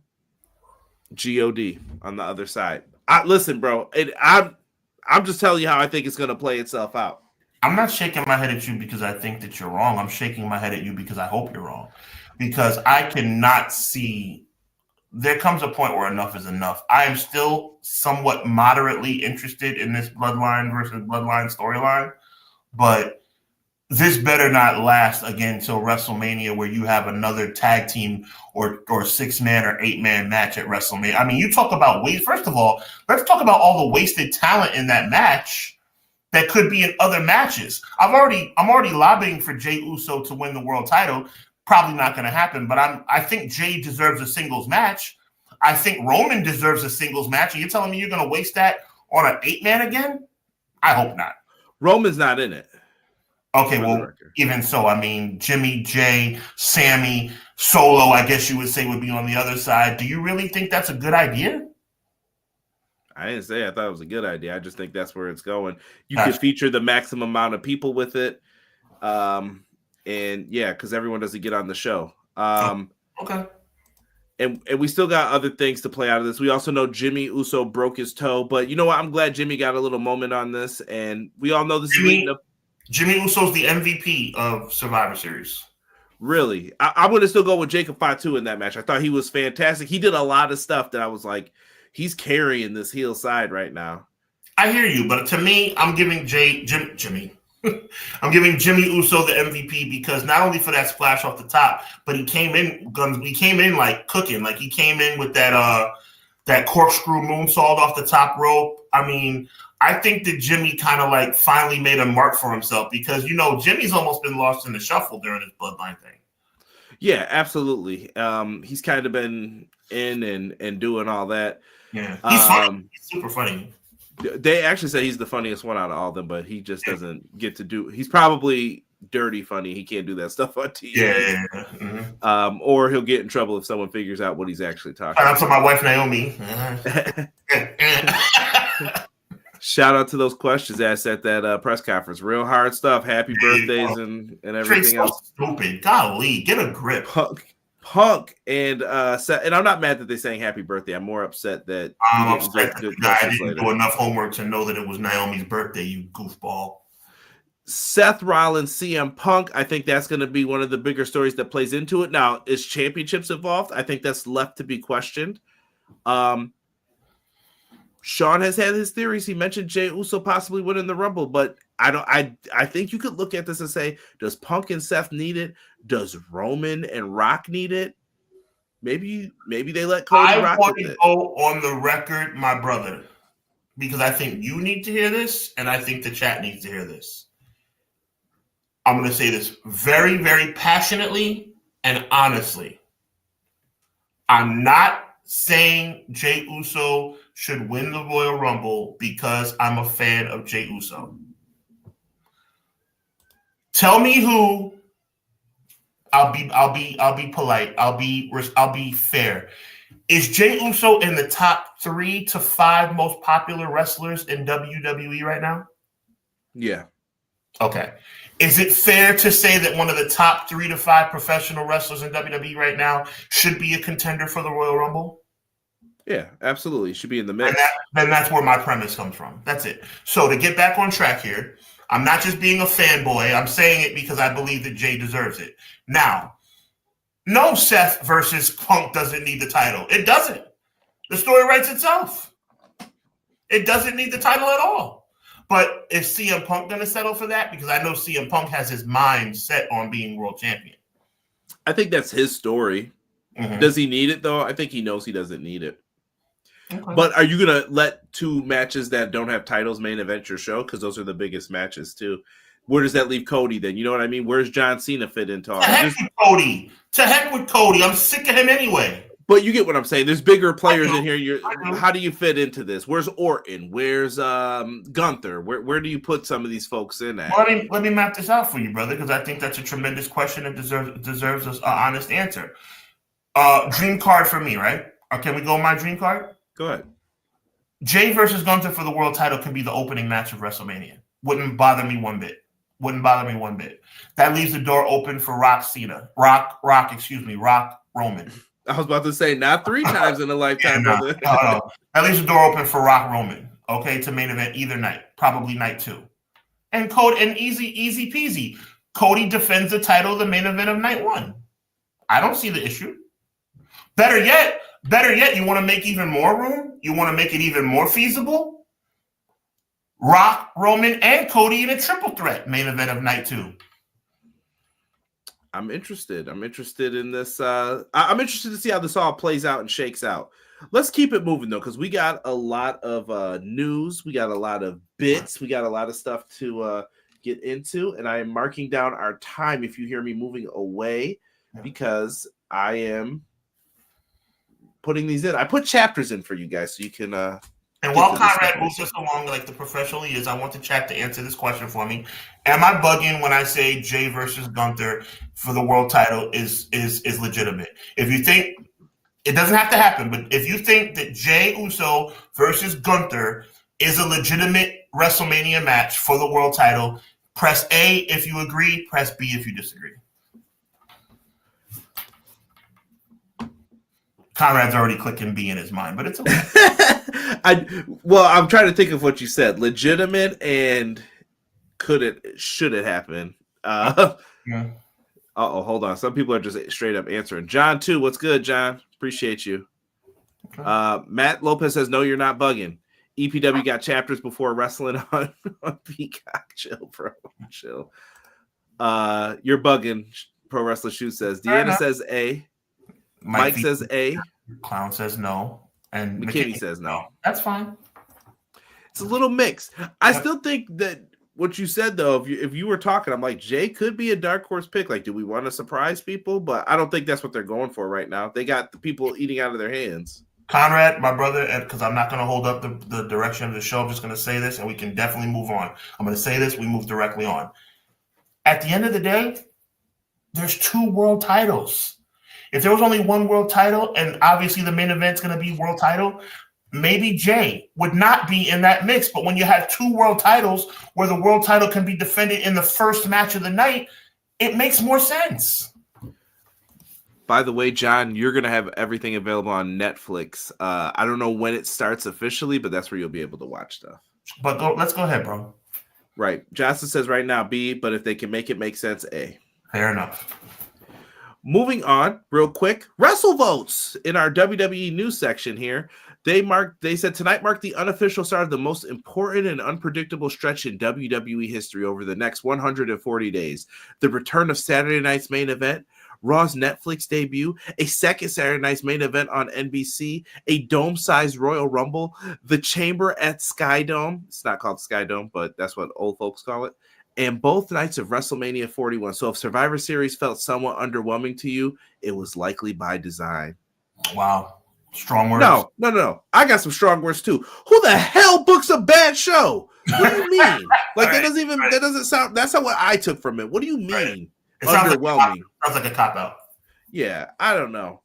God on the other side. Listen, bro, I'm just telling you how I think it's going to play itself out. I'm not shaking my head at you because I think that you're wrong. I'm shaking my head at you because I hope you're wrong. Because I cannot see. There comes a point where enough is enough. I am still somewhat moderately interested in this Bloodline versus Bloodline storyline, but this better not last again till WrestleMania, where you have another tag team or 6-man or 8-man match at WrestleMania. I mean, you talk about waste. First of all, let's talk about all the wasted talent in that match that could be in other matches. I'm already lobbying for Jey Uso to win the world title. Probably not going to happen, but I think Jey deserves a singles match. I think Roman deserves a singles match. And you're telling me you're going to waste that on an 8-man again? I hope not. Roman's not in it. Okay, well, even so, I mean, Jimmy, Jay, Sammy, Solo, I guess you would say, would be on the other side. Do you really think that's a good idea? I didn't say I thought it was a good idea. I just think that's where it's going. You could feature the maximum amount of people with it. And yeah, because everyone doesn't get on the show. Okay. And we still got other things to play out of this. We also know Jimmy Uso broke his toe, but you know what? I'm glad Jimmy got a little moment on this, and we all know this is leading up. Jimmy Uso's the MVP of Survivor Series. Really? I'm going to still go with Jacob Fatu in that match. I thought he was fantastic. He did a lot of stuff that I was like, he's carrying this heel side right now. I hear you, but to me, I'm giving Jimmy. I'm giving Jimmy Uso the MVP because not only for that splash off the top, but he came in like cooking. Like he came in with that corkscrew moonsault off the top rope. I mean, I think that Jimmy kind of like finally made a mark for himself because, you know, Jimmy's almost been lost in the shuffle during his Bloodline thing. Yeah, absolutely. He's kind of been in and doing all that. Yeah, he's funny. He's super funny. They actually say he's the funniest one out of all of them, but he just doesn't get to do. He's probably dirty funny. He can't do that stuff on TV. Yeah. Mm-hmm. Or he'll get in trouble if someone figures out what he's actually talking about. Shout out to my wife Naomi. Shout out to those questions asked at that press conference. Real hard stuff. Happy birthdays and everything else. Stupid. Golly, get a grip. Punk and Seth, and I'm not mad that they sang happy birthday. I'm more upset that he I'm didn't upset get that good the guy questions didn't later. do enough homework to know that it was Naomi's birthday, you goofball. Seth Rollins, CM Punk. I think that's going to be one of the bigger stories that plays into it. Now, is championships involved? I think that's left to be questioned. Sean has had his theories. He mentioned Jey Uso possibly winning the Rumble, but I think you could look at this and say, does Punk and Seth need it? Does Roman and Rock need it? Maybe they let Cody I rock want with to it. go on the record, my brother, because I think you need to hear this, and I think the chat needs to hear this. I'm going to say this very, very passionately and honestly. I'm not saying Jey Uso should win the Royal Rumble because I'm a fan of Jey Uso. Tell me who. I'll be polite. I'll be fair. Is Jey Uso in the top 3 to 5 most popular wrestlers in WWE right now? Yeah. Okay. Is it fair to say that one of the top 3 to 5 professional wrestlers in WWE right now should be a contender for the Royal Rumble? Yeah, absolutely. Should be in the mix. Then that's where my premise comes from. That's it. So to get back on track here, I'm not just being a fanboy. I'm saying it because I believe that Jey deserves it. Now, no, Seth versus Punk doesn't need the title. It doesn't. The story writes itself. It doesn't need the title at all. But is CM Punk going to settle for that? Because I know CM Punk has his mind set on being world champion. I think that's his story. Mm-hmm. Does he need it, though? I think he knows he doesn't need it. Okay. But are you going to let 2 matches that don't have titles main event your show? Because those are the biggest matches, too. Where does that leave Cody then? You know what I mean? Where's John Cena fit into all that? To heck with Cody. I'm sick of him anyway. But you get what I'm saying. There's bigger players in here. How do you fit into this? Where's Orton? Where's Gunther? Where do you put some of these folks in at? Well, let me map this out for you, brother, because I think that's a tremendous question that deserves an honest answer. Dream card for me, right? Or can we go my dream card? Go ahead. Jey versus Gunther for the world title can be the opening match of WrestleMania. Wouldn't bother me one bit. That leaves the door open for Rock Roman. I was about to say, not 3 times in a lifetime, brother. No. That leaves the door open for Rock Roman, okay, to main event either night, probably night 2. And Cody, and easy peasy. Cody defends the title of the main event of night 1. I don't see the issue. Better yet, you want to make even more room? You want to make it even more feasible? Rock, Roman, and Cody in a triple threat main event of night 2. I'm interested in this. I'm interested to see how this all plays out and shakes out. Let's keep it moving, though, because we got a lot of news. We got a lot of bits. We got a lot of stuff to get into. And I am marking down our time if you hear me moving away, because I am putting these in. I put chapters in for you guys so you can and while Conrad moves us along like the professional he is, I want the chat to answer this question for me. Am I bugging when I say Jey versus Gunther for the world title is legitimate? If you think it doesn't have to happen, but if you think that Jey Uso versus Gunther is a legitimate WrestleMania match for the world title, press A if you agree, press B if you disagree. Conrad's already clicking B in his mind, but it's okay. I'm trying to think of what you said. Legitimate and should it happen? Yeah. Hold on. Some people are just straight up answering. John, too. What's good, John? Appreciate you. Okay. Matt Lopez says, no, you're not bugging. EPW got chapters before wrestling on Peacock. Chill, bro. Chill. You're bugging. Pro Wrestler Shoot says. Deanna says A. Mike says A. Clown says no. And McKinney says no. That's fine. It's a little mixed. I still think that what you said, though, if you were talking, I'm like, Jey could be a dark horse pick. Like, do we want to surprise people? But I don't think that's what they're going for right now. They got the people eating out of their hands. Conrad, my brother, because I'm not going to hold up the direction of the show. I'm just going to say this, and we can definitely move on. I'm going to say this. We move directly on. At the end of the day, there's 2 world titles. If there was only 1 world title, and obviously the main event's going to be world title, maybe Jey would not be in that mix. But when you have 2 world titles where the world title can be defended in the first match of the night, it makes more sense. By the way, John, you're going to have everything available on Netflix. I don't know when it starts officially, but that's where you'll be able to watch stuff. But let's go ahead, bro. Right. Johnson says right now B, but if they can make it make sense, A. Fair enough. Moving on, real quick, Wrestle Votes in our WWE news section here. They said tonight marked the unofficial start of the most important and unpredictable stretch in WWE history over the next 140 days. The return of Saturday night's main event, Raw's Netflix debut, a second Saturday night's main event on NBC, a dome-sized Royal Rumble, the Chamber at Sky Dome. It's not called Sky Dome, but that's what old folks call it. And both nights of WrestleMania 41. So if Survivor Series felt somewhat underwhelming to you, it was likely by design. Wow. Strong words. No. I got some strong words too. Who the hell books a bad show? What do you mean? Like that doesn't sound. That's not what I took from it. What do you mean? Right. It Underwhelming. Sounds like a cop out. Yeah, I don't know.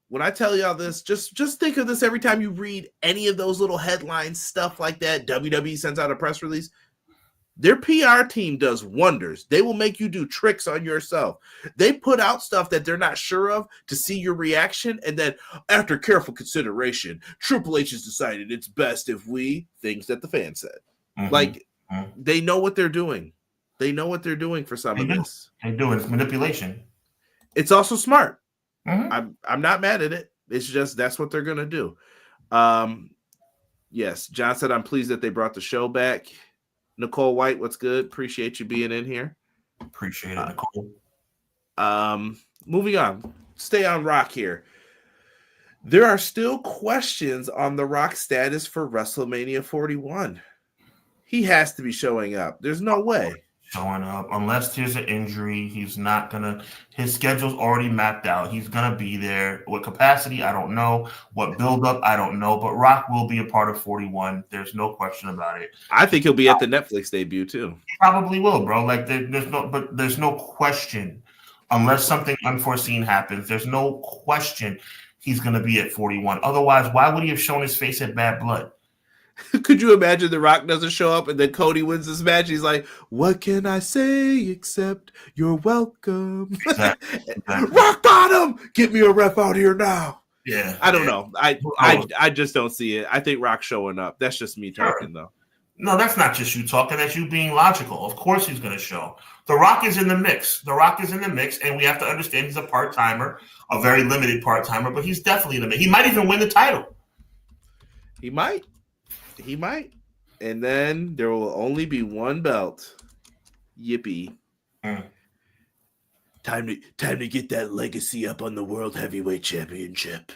When I tell y'all this, just think of this every time you read any of those little headlines, stuff like that. WWE sends out a press release. Their PR team does wonders. They will make you do tricks on yourself. They put out stuff that they're not sure of to see your reaction. And then after careful consideration, Triple H has decided it's best if we, things that the fans said. Mm-hmm. They know what they're doing. They know what they're doing for some of this. They do. It's manipulation. It's also smart. Mm-hmm. I'm not mad at it. It's just that's what they're going to do. Yes, John said, I'm pleased that they brought the show back. Nicole White, what's good? Appreciate you being in here. Appreciate it, Nicole. Moving on. Stay on Rock here. There are still questions on The Rock's status for WrestleMania 41. He has to be showing up. There's no way. Showing up. Unless there's an injury, he's not going to. His schedule's already mapped out. He's going to be there. What capacity? I don't know. What build-up? I don't know. But Rock will be a part of 41. There's no question about it. I think he'll be at the Netflix debut, too. He probably will, bro. Like, there's no question. Unless something unforeseen happens, there's no question he's going to be at 41. Otherwise, why would he have shown his face at Bad Blood? Could you imagine The Rock doesn't show up and then Cody wins this match? He's like, what can I say except you're welcome? Exactly. Rock bottom! Get me a ref out here now. Yeah. I don't know. I just don't see it. I think Rock's showing up. That's just me talking, though. No, that's not just you talking. That's you being logical. Of course he's going to show. The Rock is in the mix. And we have to understand he's a part-timer, a very limited part-timer, but he's definitely in the mix. He might even win the title. He might. And then there will only be one belt. Yippee. Time to get that legacy up on the World Heavyweight Championship.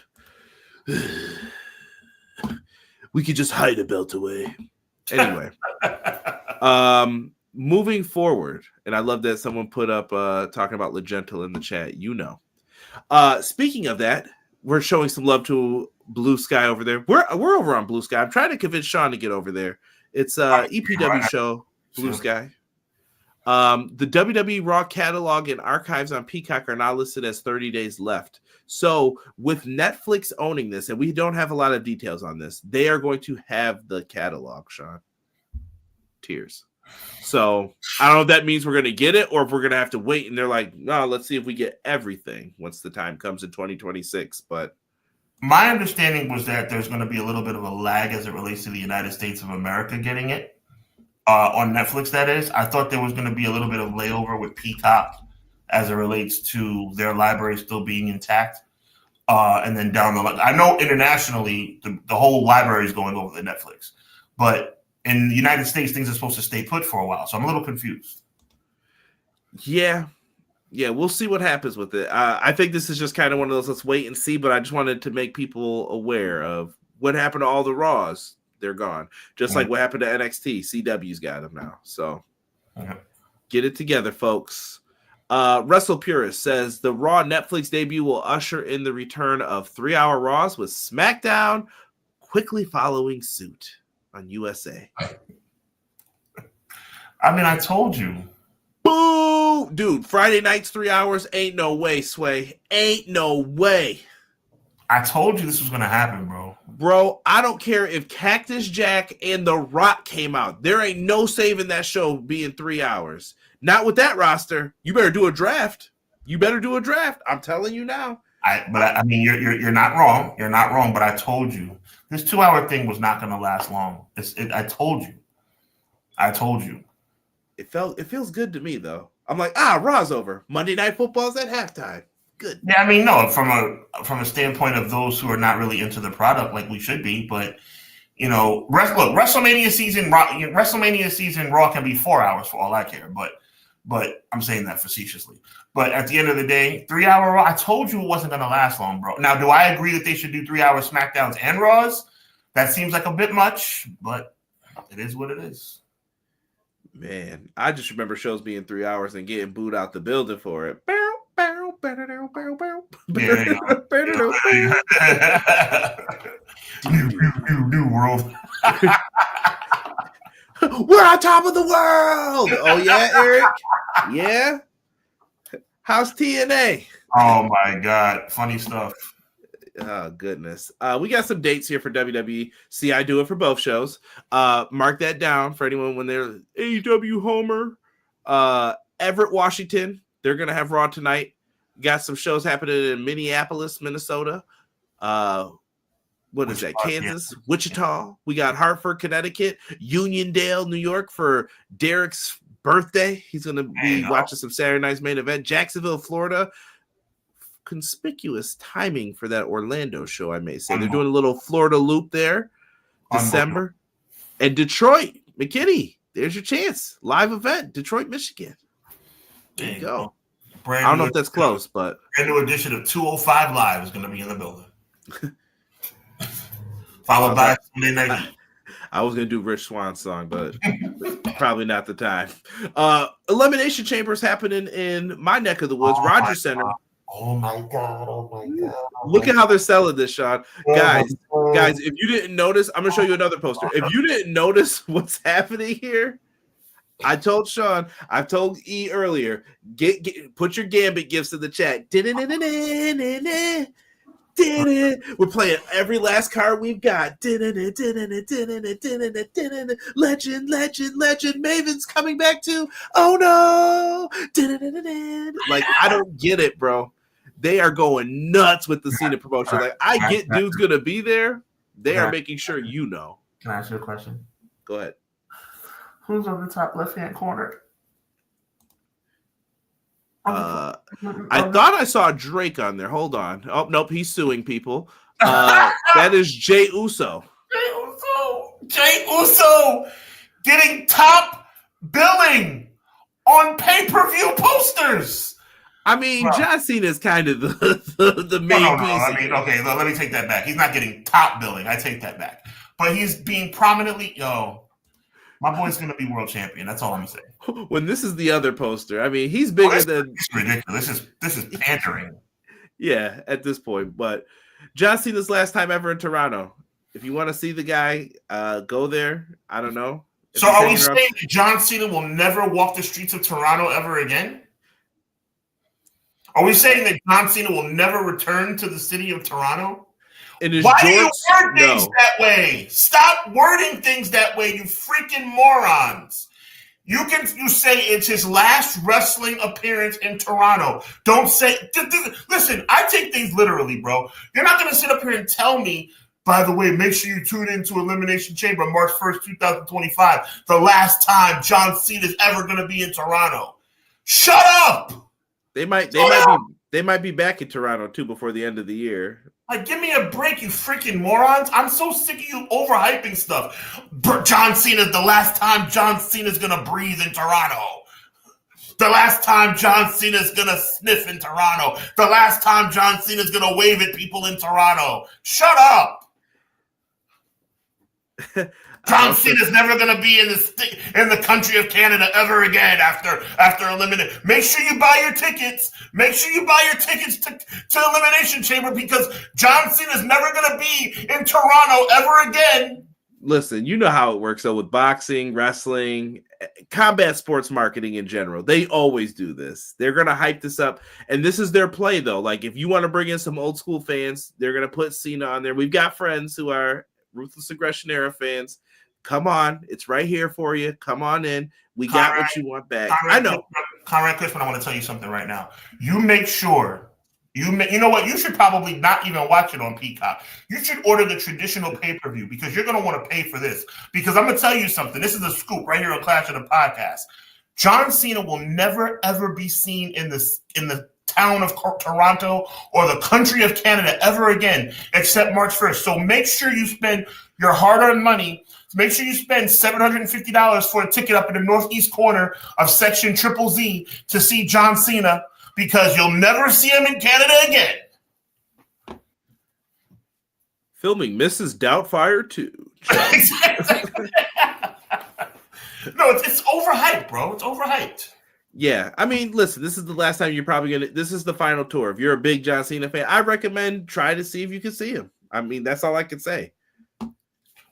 We could just hide a belt away. Anyway. Moving forward, and I love that someone put up talking about Legentil in the chat. Speaking of that, we're showing some love to Blue Sky over there. We're over on Blue Sky. I'm trying to convince Sean to get over there. It's EPW show, Blue Sky. The WWE Raw catalog and archives on Peacock are now listed as 30 days left. So with Netflix owning this, and we don't have a lot of details on this, they are going to have the catalog, Sean. Tears. So I don't know if that means we're going to get it or if we're going to have to wait. And they're like, no, let's see if we get everything once the time comes in 2026. But my understanding was that there's going to be a little bit of a lag as it relates to the United States of America getting it on Netflix. That is, I thought there was going to be a little bit of layover with Peacock as it relates to their library still being intact. And then down the line, I know internationally the whole library is going over to Netflix, but in the United States, things are supposed to stay put for a while. So I'm a little confused. Yeah, we'll see what happens with it. I think this is just kind of one of those let's wait and see, but I just wanted to make people aware of what happened to all the Raws. They're gone. Just like what happened to NXT. CW's got them now. So get it together, folks. Wrestle Purist says the Raw Netflix debut will usher in the return of 3-hour Raws with SmackDown quickly following suit on USA. I mean, I told you. Boo! Dude, Friday nights, 3 hours. Ain't no way, Sway. Ain't no way. I told you this was going to happen, bro. Bro, I don't care if Cactus Jack and The Rock came out. There ain't no saving that show being 3 hours. Not with that roster. You better do a draft. You better do a draft. I'm telling you now. I mean, you're not wrong. You're not wrong. But I told you this 2-hour thing was not going to last long. I told you. It feels good to me though. I'm like, Raw's over. Monday Night Football's at halftime. Good. Yeah, I mean, no, from a standpoint of those who are not really into the product like we should be, but look, WrestleMania season Raw can be 4 hours for all I care, but I'm saying that facetiously. But at the end of the day, 3-hour Raw, I told you it wasn't going to last long, bro. Now, do I agree that they should do 3-hour SmackDowns and Raws? That seems like a bit much, but it is what it is. Man, I just remember shows being 3 hours and getting booed out the building for it. New world. We're on top of the world. Oh yeah, Eric. Yeah. How's TNA? Oh my God, funny stuff. Oh goodness. We got some dates here for WWE. See, I do it for both shows. Mark that down for anyone when they're AEW Homer. Everett, Washington. They're gonna have Raw tonight. Got some shows happening in Minneapolis, Minnesota. What is that? Kansas, yeah. Wichita. We got Hartford, Connecticut, Uniondale, New York for Derek's birthday. He's going to be watching some Saturday Night's Main Event. Jacksonville, Florida. Conspicuous timing for that Orlando show, I may say. They're doing a little Florida loop there. December. And Detroit, McKinney. There's your chance. Live event, Detroit, Michigan. There you go. I don't know if that's close, but brand new edition of 205 Live is going to be in the building. Followed by Sunday Night Heat. I was going to do Rich Swan's song, but probably not the time. Elimination Chambers happening in my neck of the woods, Rogers Center. Oh my God. Look at how they're selling this, Sean. Guys, if you didn't notice, I'm going to show you another poster. If you didn't notice what's happening here, I told Sean, I've told E earlier, put your Gambit gifts in the chat. We're playing every last card we've got. Legend. Maven's coming back too. Oh no. Like, I don't get it, bro. They are going nuts with the Cena promotion. Like, I get dude's going to be there. They are making sure you know. Can I ask you a question? Go ahead. Who's on the top left-hand corner? I thought I saw Drake on there. Hold on. Oh, nope. He's suing people. That is Jey Uso. Jey Uso getting top billing on pay-per-view posters. I mean, John Cena is kind of the main piece. I mean, okay, let me take that back. He's not getting top billing. I take that back. But he's being prominently, my boy's going to be world champion. That's all I'm saying. When this is the other poster, I mean, he's bigger than. It's ridiculous. This is pandering. Yeah, at this point. But John Cena's last time ever in Toronto. If you want to see the guy, go there. I don't know. So are we saying that John Cena will never walk the streets of Toronto ever again? Are we saying that John Cena will never return to the city of Toronto? Why do you word things that way? Stop wording things that way, you freaking morons. You say it's his last wrestling appearance in Toronto. Don't say listen, I take things literally, bro. You're not gonna sit up here and tell me, by the way, make sure you tune into Elimination Chamber March 1st, 2025, the last time John Cena is ever gonna be in Toronto. Shut up! They might be back in Toronto too before the end of the year. Like, give me a break, you freaking morons. I'm so sick of you overhyping stuff. John Cena's the last time John Cena's going to breathe in Toronto. The last time John Cena's going to sniff in Toronto. The last time John Cena's going to wave at people in Toronto. Shut up. John Cena's never going to be in the country of Canada ever again after elimination. Make sure you buy your tickets. Make sure you buy your tickets to Elimination Chamber, because John Cena's never going to be in Toronto ever again. Listen, you know how it works, though, with boxing, wrestling, combat sports marketing in general. They always do this. They're going to hype this up, and this is their play, though. Like, if you want to bring in some old school fans, they're going to put Cena on there. We've got friends who are Ruthless Aggression era fans. Come on, it's right here for you. Come on in. We got what you want back. I know. Conrad Crispin, I want to tell you something right now. You make sure, you know what? You should probably not even watch it on Peacock. You should order the traditional pay-per-view because you're going to want to pay for this. Because I'm going to tell you something. This is a scoop right here on Clash of the Podcast. John Cena will never, ever be seen in the town of Toronto or the country of Canada ever again, except March 1st. So make sure you spend your hard-earned money. Make sure you spend $750 for a ticket up in the northeast corner of section Triple Z to see John Cena, because you'll never see him in Canada again. Filming Mrs. Doubtfire 2. No, it's overhyped, bro. It's overhyped. Yeah, I mean, listen, this is the last time you're probably going to... This is the final tour. If you're a big John Cena fan, I recommend try to see if you can see him. I mean, that's all I can say.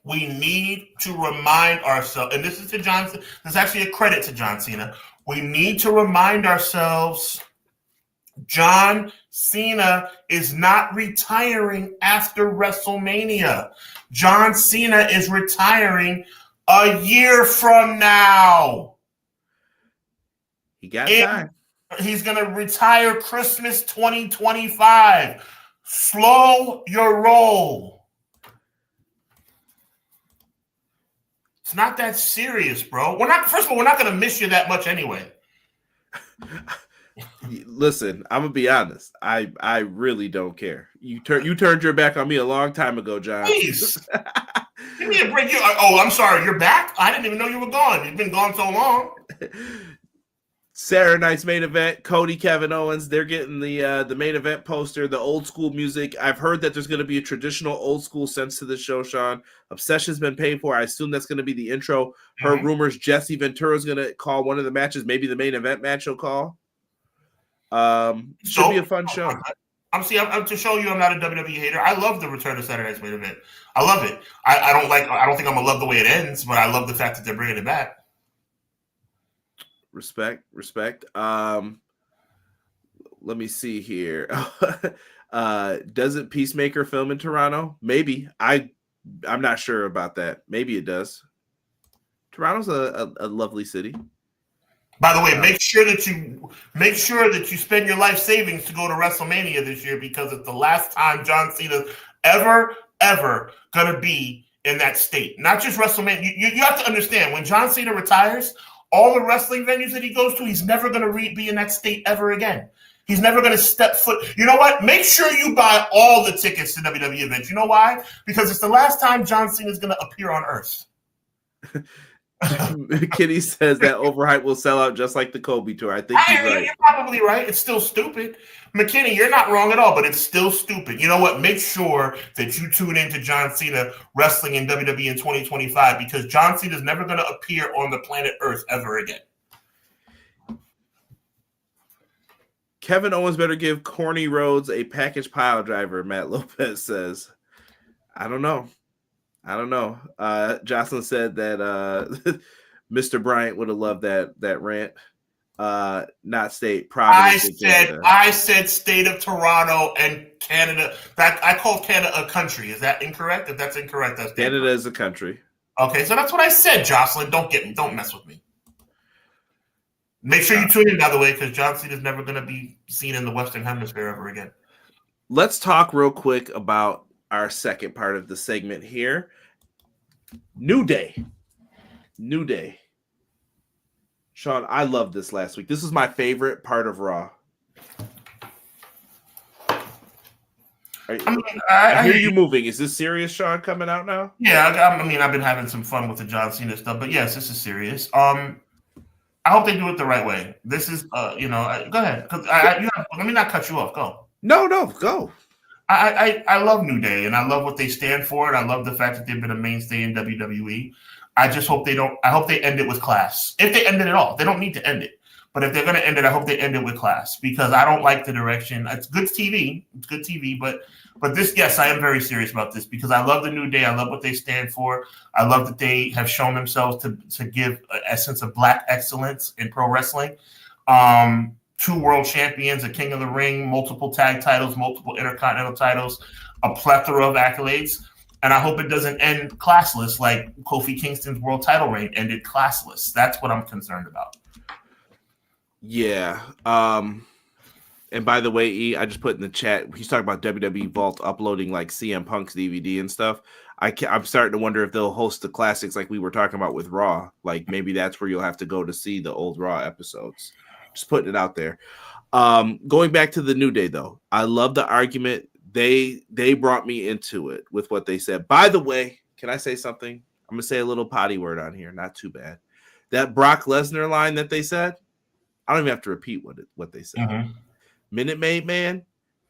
We need to remind ourselves, and this is to John Cena, this is actually a credit to John Cena. We need to remind ourselves John Cena is not retiring after WrestleMania. John Cena is retiring a year from now. He got time. He's going to retire Christmas 2025. Slow your roll. It's not that serious, bro. First of all, we're not going to miss you that much anyway. Listen, I'm gonna be honest. I really don't care. You turned your back on me a long time ago, John. Please. Give me a break. I'm sorry. You're back? I didn't even know you were gone. You've been gone so long. Saturday night's main event, Cody, Kevin Owens. They're getting the main event poster, the old school music. I've heard that there's going to be a traditional old school sense to the show, Sean. Obsession's been paid for. I assume that's going to be the intro. Heard rumors Jesse Ventura's going to call one of the matches. Maybe the main event match he'll call. Should be a fun show. I'm to show you I'm not a WWE hater. I love the return of Saturday night's main event. I love it. I don't think I'm going to love the way it ends, but I love the fact that they're bringing it back. Respect. Let me see here. Doesn't Peacemaker film in Toronto? Maybe. I'm not sure about that. Maybe it does. Toronto's a lovely city. By the way, make sure that you spend your life savings to go to WrestleMania this year, because it's the last time John Cena ever gonna be in that state. Not just WrestleMania. You have to understand, when John Cena retires, all the wrestling venues that he goes to, he's never going to be in that state ever again. He's never going to step foot. You know what? Make sure you buy all the tickets to WWE events. You know why? Because it's the last time John Cena is going to appear on Earth. Kitty says that overhype will sell out just like the Kobe tour. I think he's right. You're probably right. It's still stupid. McKinney, you're not wrong at all, but it's still stupid. You know what? Make sure that you tune into John Cena wrestling in WWE in 2025, because John Cena is never going to appear on the planet Earth ever again. Kevin Owens better give Corny Rhodes a package pile driver, Matt Lopez says. I don't know. Jocelyn said that Mr. Bryant would have loved that rant. Not state, Providence. I said state of Toronto and Canada. That I called Canada a country. Is that incorrect? If that's incorrect, that's Canada is a country. Okay, so that's what I said, Jocelyn. Don't mess with me. Make sure you tune in, by the way, because John Cena is never going to be seen in the Western Hemisphere ever again. Let's talk real quick about our second part of the segment here. New Day. Sean, I loved this last week. This is my favorite part of Raw. I hear you moving. Is this serious, Sean, coming out now? Yeah, I've been having some fun with the John Cena stuff, but yes, this is serious. I hope they do it the right way. This is, go ahead. Let me not cut you off. Go. No, go. I love New Day, and I love what they stand for, and I love the fact that they've been a mainstay in WWE. I just hope I hope they end it with class. If they end it at all, they don't need to end it. But if they're going to end it, I hope they end it with class, because I don't like the direction. It's good TV. But this, yes, I am very serious about this, because I love the New Day. I love what they stand for. I love that they have shown themselves to give a sense of Black excellence in pro wrestling. 2 world champions, a King of the Ring, multiple tag titles, multiple intercontinental titles, a plethora of accolades. And I hope it doesn't end classless like Kofi Kingston's world title reign ended classless. That's what I'm concerned about. Yeah. And by the way, E, I just put in the chat, he's talking about WWE Vault uploading like CM Punk's DVD and stuff. I'm starting to wonder if they'll host the classics like we were talking about with Raw. Like maybe that's where you'll have to go to see the old Raw episodes. Just putting it out there. Going back to the New Day, though, I love the argument. They brought me into it with what they said. By the way, can I say something? I'm going to say a little potty word on here. Not too bad. That Brock Lesnar line that they said, I don't even have to repeat what they said. Mm-hmm. Minute Maid Man,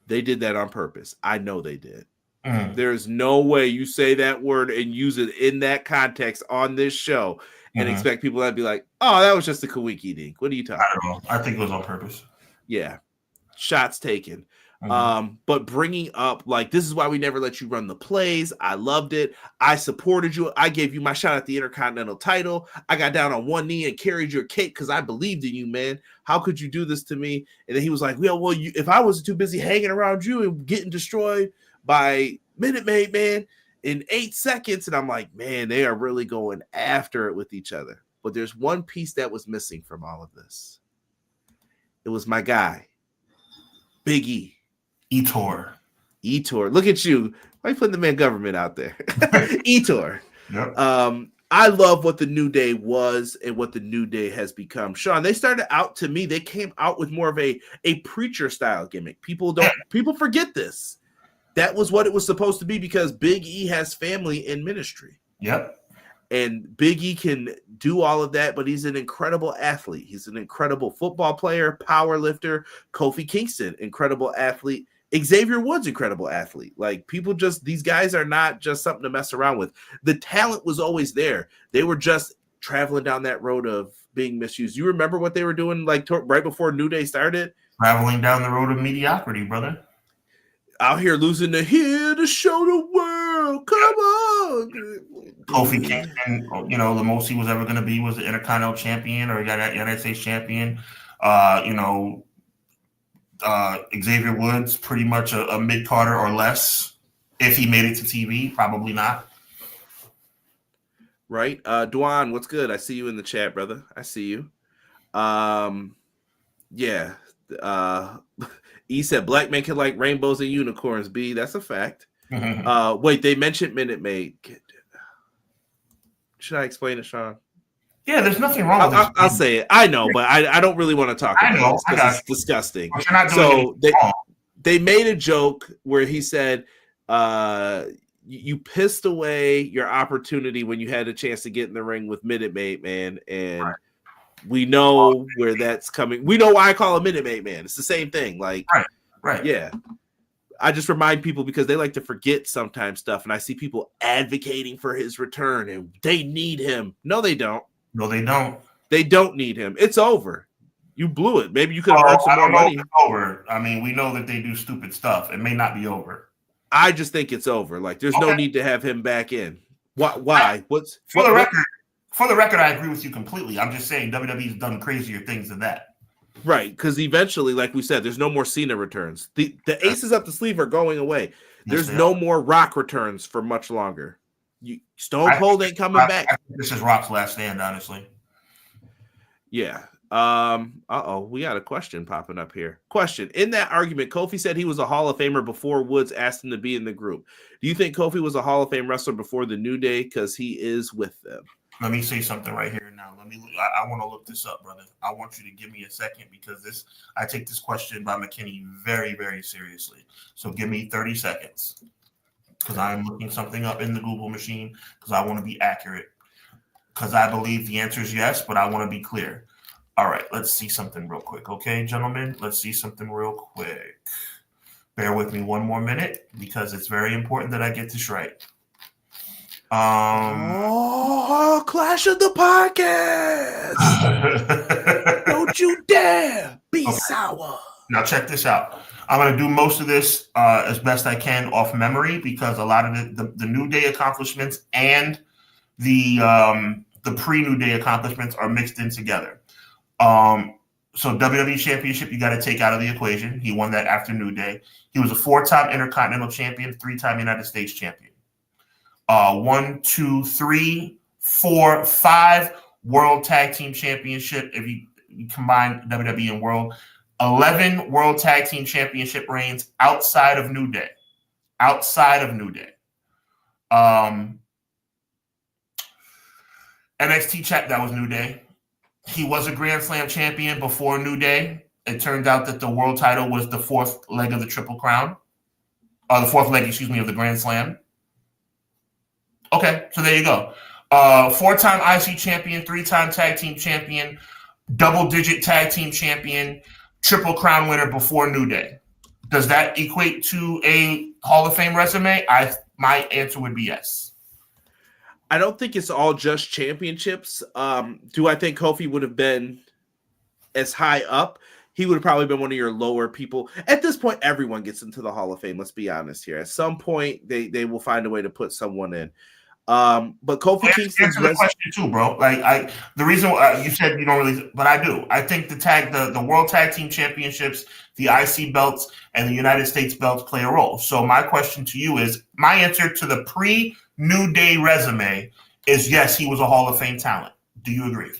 they did that on purpose. I know they did. Mm. There's no way you say that word and use it in that context on this show and expect people to be like, oh, that was just a Kawiki dink. What are you talking about? I don't know. I think it was on purpose. Yeah. Shots taken. But bringing up, like, this is why we never let you run the plays. I loved it. I supported you. I gave you my shot at the Intercontinental title. I got down on one knee and carried your cape because I believed in you, man. How could you do this to me? And then he was like, well, if I wasn't too busy hanging around you and getting destroyed by Minute Maid Man in 8 seconds. And I'm like, man, they are really going after it with each other. But there's one piece that was missing from all of this. It was my guy, Big E. Etor. Look at you. Why are you putting the man government out there? Etor. Yep. I love what the New Day was and what the New Day has become. Sean, they started out, to me, they came out with more of a preacher style gimmick. People forget this. That was what it was supposed to be because Big E has family in ministry. Yep. And Big E can do all of that, but he's an incredible athlete. He's an incredible football player, power lifter. Kofi Kingston, incredible athlete. Xavier Woods, incredible athlete. Like, people these guys are not just something to mess around with. The talent was always there. They were just traveling down that road of being misused. You remember what they were doing like right before New Day started? Traveling down the road of mediocrity, brother. Out here losing to show the world. Come on. Kofi Kingston, the most he was ever going to be was the Intercontinental Champion or United States Champion. Xavier Woods, pretty much a mid-carder or less. If he made it to TV, probably not. Right. Dwan, what's good? I see you in the chat, brother. I see you. Yeah. E said black men can like rainbows and unicorns. B, that's a fact. Wait, they mentioned Minute Maid. Should I explain it, Sean? Yeah, there's nothing wrong with it. I'll say it. I know, but I don't really want to talk about it because it's disgusting. So they made a joke where he said, you pissed away your opportunity when you had a chance to get in the ring with Minute Maid Man, and we know where that's coming. We know why I call him Minute Maid Man. It's the same thing. Like, right. Yeah. I just remind people because they like to forget sometimes stuff, and I see people advocating for his return, and they need him. No, they don't. No, they don't. They don't need him. It's over. You blew it. Maybe you could have earned some more money. It's over. I mean, we know that they do stupid stuff. It may not be over. I just think it's over. Like, there's no need to have him back in. Why? For the record, I agree with you completely. I'm just saying WWE's done crazier things than that. Right, because eventually, like we said, there's no more Cena returns. The aces up the sleeve are going away. There's no more Rock returns for much longer. Stone Cold ain't coming back. I think this is Rock's last stand, honestly. Yeah. We got a question popping up here. Question. In that argument, Kofi said he was a Hall of Famer before Woods asked him to be in the group. Do you think Kofi was a Hall of Fame wrestler before the New Day because he is with them? Let me say something right here now. I want to look this up, brother. I want you to give me a second because I take this question by McKinney very, very seriously. So give me 30 seconds because I'm looking something up in the Google machine because I want to be accurate. Because I believe the answer is yes, but I want to be clear. All right, let's see something real quick. Okay, gentlemen, let's see something real quick. Bear with me one more minute because it's very important that I get this right. Clash of the Podcast. Don't you dare be sour. Now check this out. I'm going to do most of this as best I can off memory because a lot of the New Day accomplishments and the pre-New Day accomplishments are mixed in together. So WWE Championship, you got to take out of the equation. He won that after New Day. He was a 4-time Intercontinental Champion, 3-time United States Champion. 1, 2, 3, 4, 5 World Tag Team Championship. If you combined WWE and World, 11 World Tag Team Championship reigns outside of New Day. Outside of New Day. NXT chat, that was New Day. He was a Grand Slam champion before New Day. It turned out that the world title was the fourth leg of the Triple Crown. The fourth leg, of the Grand Slam. Okay, so there you go. 4-time IC champion, 3-time tag team champion, double-digit tag team champion, Triple Crown winner before New Day. Does that equate to a Hall of Fame resume? My answer would be yes. I don't think it's all just championships. Do I think Kofi would have been as high up? He would have probably been one of your lower people. At this point, everyone gets into the Hall of Fame. Let's be honest here. At some point, they will find a way to put someone in. But Kofi Kingston's answer the question too, bro. Like the reason you said you don't really, but I do. I think the World Tag Team Championships, the IC belts, and the United States belts play a role. So my question to you is, my answer to the pre-New Day resume is yes, he was a Hall of Fame talent. Do you agree?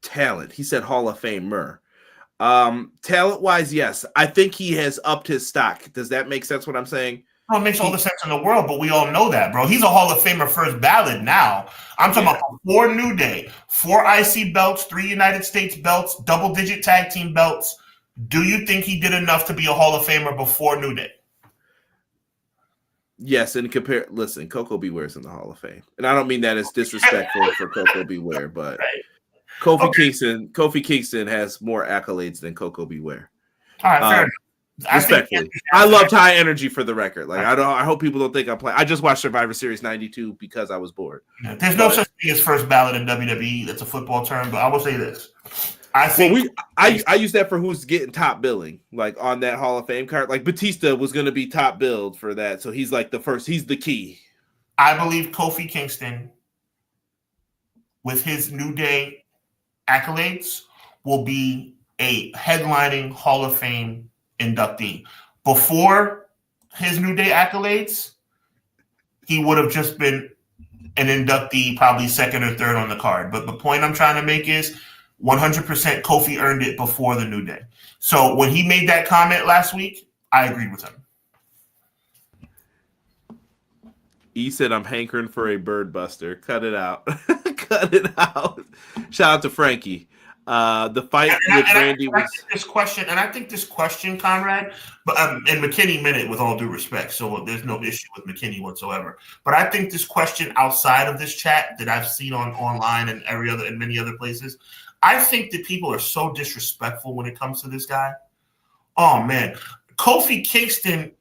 Talent. He said Hall of Famer. Talent-wise, yes. I think he has upped his stock. Does that make sense what I'm saying? Well, it makes all the sense in the world, but we all know that, bro. He's a Hall of Famer first ballot now. I'm talking about 4 New Day, 4 IC belts, 3 United States belts, double-digit tag team belts. Do you think he did enough to be a Hall of Famer before New Day? Yes, and listen, Coco Beware's in the Hall of Fame. And I don't mean that as disrespectful for Coco Beware, but right. Kofi Kingston has more accolades than Coco Beware. All right, fair enough. Respectfully, I loved High Energy for the record. Like I hope people don't think I'm playing. I just watched Survivor Series '92 because I was bored. There's no such thing as first ballot in WWE. That's a football term. But I will say this: I use that for who's getting top billing, like on that Hall of Fame card. Like Batista was going to be top billed for that, so he's like the first. He's the key. I believe Kofi Kingston, with his New Day accolades, will be a headlining Hall of Fame inductee. Before his New Day accolades, he would have just been an inductee, probably second or third on the card. But the point I'm trying to make is 100% Kofi earned it before the New Day. So when he made that comment last week, I agreed with him. He said, I'm hankering for a bird buster. Cut it out. Cut it out. Shout out to Frankie. The fight with Randy was I think this question, Conrad, but and McKinney meant it with all due respect, so there's no issue with McKinney whatsoever. But I think this question outside of this chat that I've seen online and many other places, I think that people are so disrespectful when it comes to this guy. Oh man, Kofi Kingston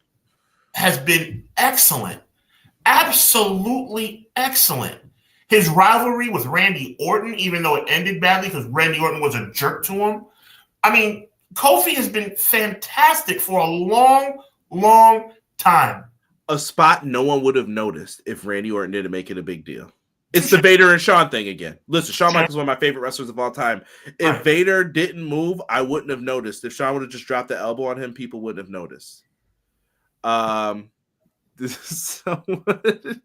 has been excellent, absolutely excellent. His rivalry with Randy Orton, even though it ended badly because Randy Orton was a jerk to him. I mean, Kofi has been fantastic for a long, long time. A spot no one would have noticed if Randy Orton didn't make it a big deal. It's the Vader and Shawn thing again. Listen, Shawn Michaels is one of my favorite wrestlers of all time. If Vader didn't move, I wouldn't have noticed. If Shawn would have just dropped the elbow on him, people wouldn't have noticed. This is someone.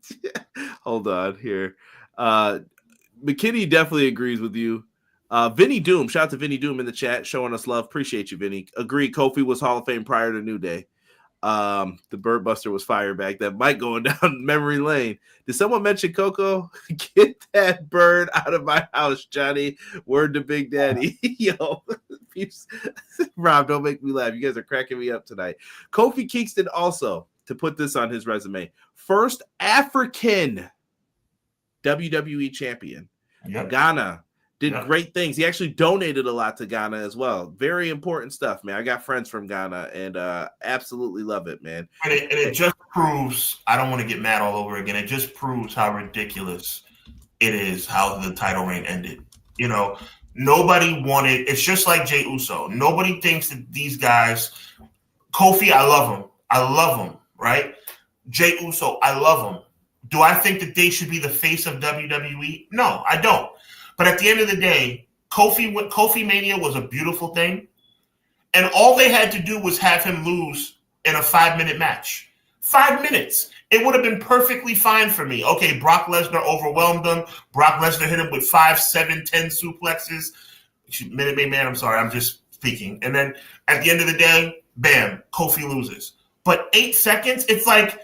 Hold on here. McKinney definitely agrees with you. Vinny Doom, shout out to Vinny Doom in the chat, showing us love. Appreciate you, Vinny. Agreed, Kofi was Hall of Fame prior to New Day. The Bird Buster was fire back then. Mike going down memory lane. Did someone mention Coco? Get that bird out of my house, Johnny. Word to Big Daddy. Yo, Rob, don't make me laugh. You guys are cracking me up tonight. Kofi Kingston also, to put this on his resume, first African WWE champion. Yep. Ghana did great things. He actually donated a lot to Ghana as well. Very important stuff, man. I got friends from Ghana and absolutely love it, man. And it just proves, I don't want to get mad all over again. It just proves how ridiculous it is how the title reign ended. You know, nobody wanted, it's just like Jey Uso. Nobody thinks that these guys, Kofi, I love him, right? Jey Uso, I love him. Do I think that they should be the face of WWE? No, I don't. But at the end of the day, Kofi Mania was a beautiful thing. And all they had to do was have him lose in a 5-minute match. 5 minutes. It would have been perfectly fine for me. Okay, Brock Lesnar overwhelmed him. Brock Lesnar hit him with 5, 7, 10 suplexes. Minute Maid Man, I'm sorry, I'm just speaking. And then at the end of the day, bam, Kofi loses. But 8 seconds, it's like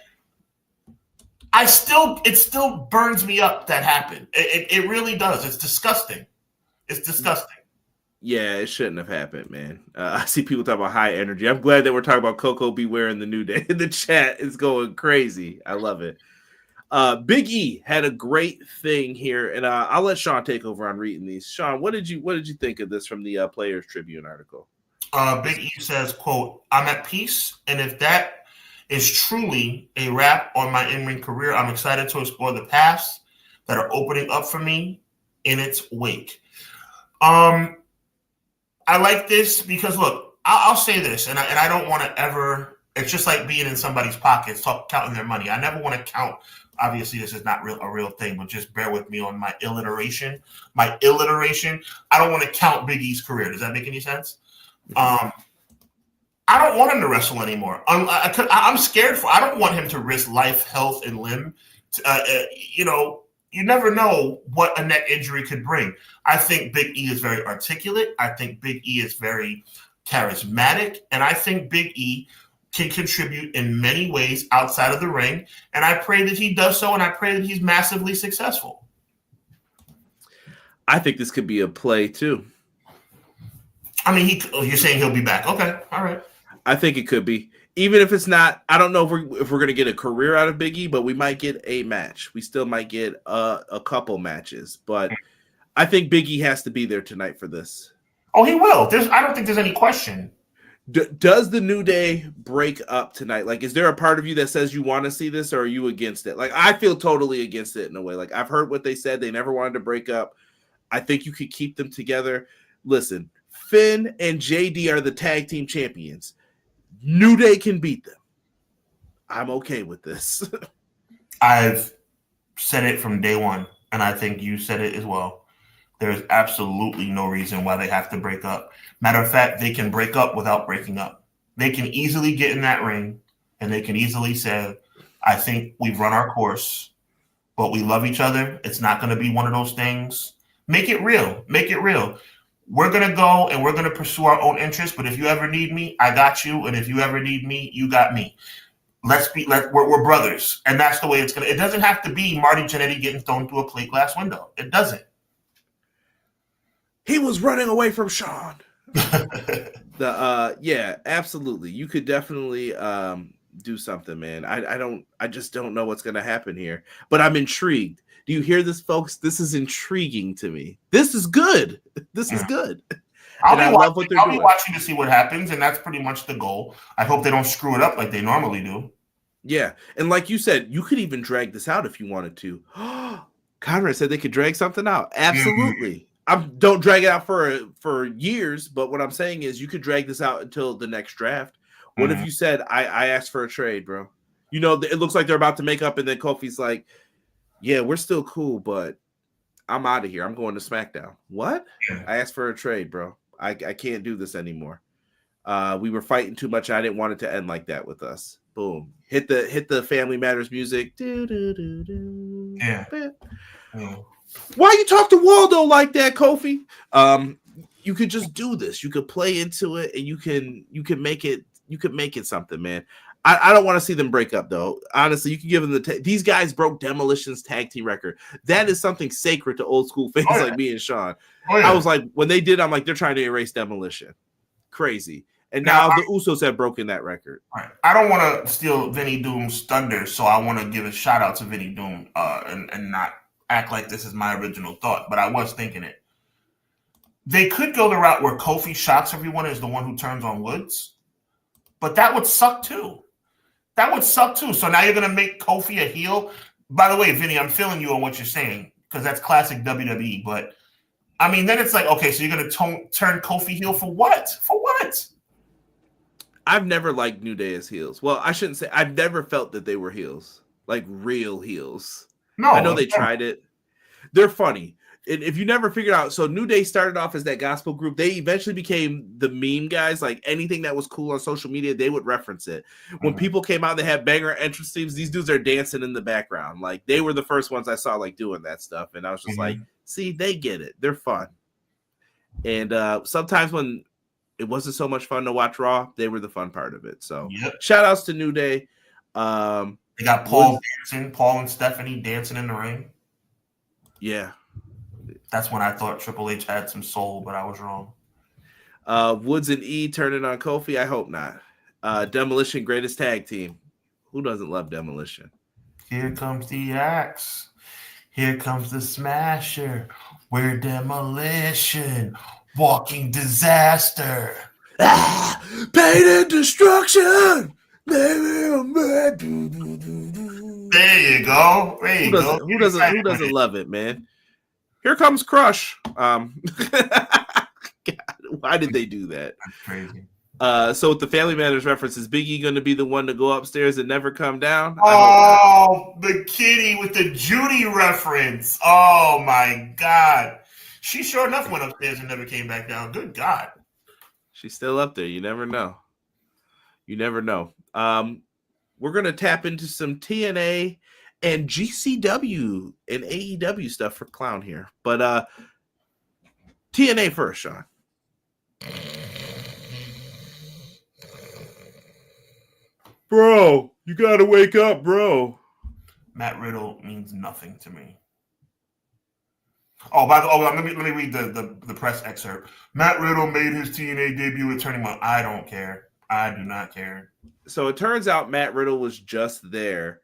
it still burns me up that happened. It really does. It's disgusting. It's disgusting. Yeah, it shouldn't have happened, man. I see people talk about high energy. I'm glad that we're talking about Coco Beware in the New Day. The chat is going crazy. I love it. Big E had a great thing here, and I'll let Sean take over on reading these. Sean, what did you think of this from the Players Tribune article? Big E says, quote, "I'm at peace, and if that is truly a wrap on my in-ring career, I'm excited to explore the paths that are opening up for me in its wake." I like this because, look, I'll say this, and I don't want to ever – it's just like being in somebody's pockets, counting their money. I never want to count – obviously, this is not a real thing, but just bear with me on my alliteration. I don't want to count Big E's career. Does that make any sense? I don't want him to wrestle anymore. I'm scared I don't want him to risk life, health, and limb. You never know what a neck injury could bring. I think Big E is very articulate. I think Big E is very charismatic. And I think Big E can contribute in many ways outside of the ring. And I pray that he does so, and I pray that he's massively successful. I think this could be a play, too. I mean, you're saying he'll be back. Okay, all right. I think it could be. Even if it's not, I don't know if we're going to get a career out of Big E, but we might get a match. We still might get a couple matches. But I think Big E has to be there tonight for this. Oh, he will. I don't think there's any question. Does the New Day break up tonight? Like, is there a part of you that says you want to see this, or are you against it? Like, I feel totally against it in a way. Like, I've heard what they said. They never wanted to break up. I think you could keep them together. Listen, Finn and JD are the tag team champions. New Day can beat them. I'm okay with this. I've said it from day one, and I think you said it as well. There's absolutely no reason why they have to break up. Matter of fact, they can break up without breaking up. They can easily get in that ring, and they can easily say, I think we've run our course, but we love each other. It's not going to be one of those things. Make it real. Make it real. We're going to go and we're going to pursue our own interests. But if you ever need me, I got you. And if you ever need me, you got me. We're brothers. And that's the way it doesn't have to be Marty Jannetty getting thrown through a plate glass window. It doesn't. He was running away from Sean. Yeah, absolutely. You could definitely do something, man. I just don't know what's going to happen here, but I'm intrigued. Do you hear this, folks? This is intriguing to me. This is good. This is good. I'll be watching to see what happens, and that's pretty much the goal. I hope they don't screw it up like they normally do. Yeah, and like you said, you could even drag this out if you wanted to. Conrad said they could drag something out. Absolutely. Don't drag it out for years, but what I'm saying is you could drag this out until the next draft. What if you said, I asked for a trade, bro? You know, it looks like they're about to make up, and then Kofi's like, yeah, we're still cool, but I'm out of here. I'm going to SmackDown. What? I asked for a trade, bro. I can't do this anymore. We were fighting too much. I didn't want it to end like that with us. Boom. Hit the Family Matters music. Yeah. Why you talk to Waldo like that, Kofi? You could just do this. You could play into it, and you can make it something, man. I don't want to see them break up, though. Honestly, you can give them these guys broke Demolition's tag team record. That is something sacred to old school fans like me and Sean. I was like, when they did, I'm like, they're trying to erase Demolition. Crazy. And now the Usos have broken that record. I don't want to steal Vinny Doom's thunder, so I want to give a shout out to Vinny Doom and not act like this is my original thought, but I was thinking it. They could go the route where Kofi shocks everyone as the one who turns on Woods, but that would suck too. So now you're going to make Kofi a heel. By the way, Vinny, I'm feeling you on what you're saying because that's classic WWE. But, I mean, then it's like, okay, so you're going to turn Kofi heel for what? For what? I've never liked New Day as heels. Well, I shouldn't say. I've never felt that they were heels, like real heels. No. I know they tried it. They're funny. if you never figured out, so New Day started off as that gospel group. They eventually became the meme guys. Like anything that was cool on social media, they would reference it. When people came out, they had banger entrance themes. These dudes are dancing in the background. Like they were the first ones I saw like doing that stuff. And I was just like, see, they get it. They're fun. And sometimes when it wasn't so much fun to watch Raw, they were the fun part of it. So shout outs to New Day. They got Paul dancing, Paul and Stephanie dancing in the ring. Yeah. That's when I thought Triple H had some soul, but I was wrong. Woods and E turning on Kofi. I hope not. Demolition, greatest tag team. Who doesn't love Demolition? Here comes the Axe. Here comes the Smasher. We're Demolition. Walking disaster. Pain and destruction. There you go. Who doesn't love it, man? Here comes Crush. God, why did they do that? That's crazy. So with the Family Matters references, Big E going to be the one to go upstairs and never come down? Oh, the kitty with the Judy reference. Oh my God. She sure enough went upstairs and never came back down. Good God. She's still up there. You never know. You never know. We're going to tap into some TNA and GCW and AEW stuff for Clown here. But TNA first, Sean. Bro, you got to wake up, bro. Matt Riddle means nothing to me. Let me read the press excerpt. Matt Riddle made his TNA debut at Turning Point. I don't care. I do not care. So it turns out Matt Riddle was just there,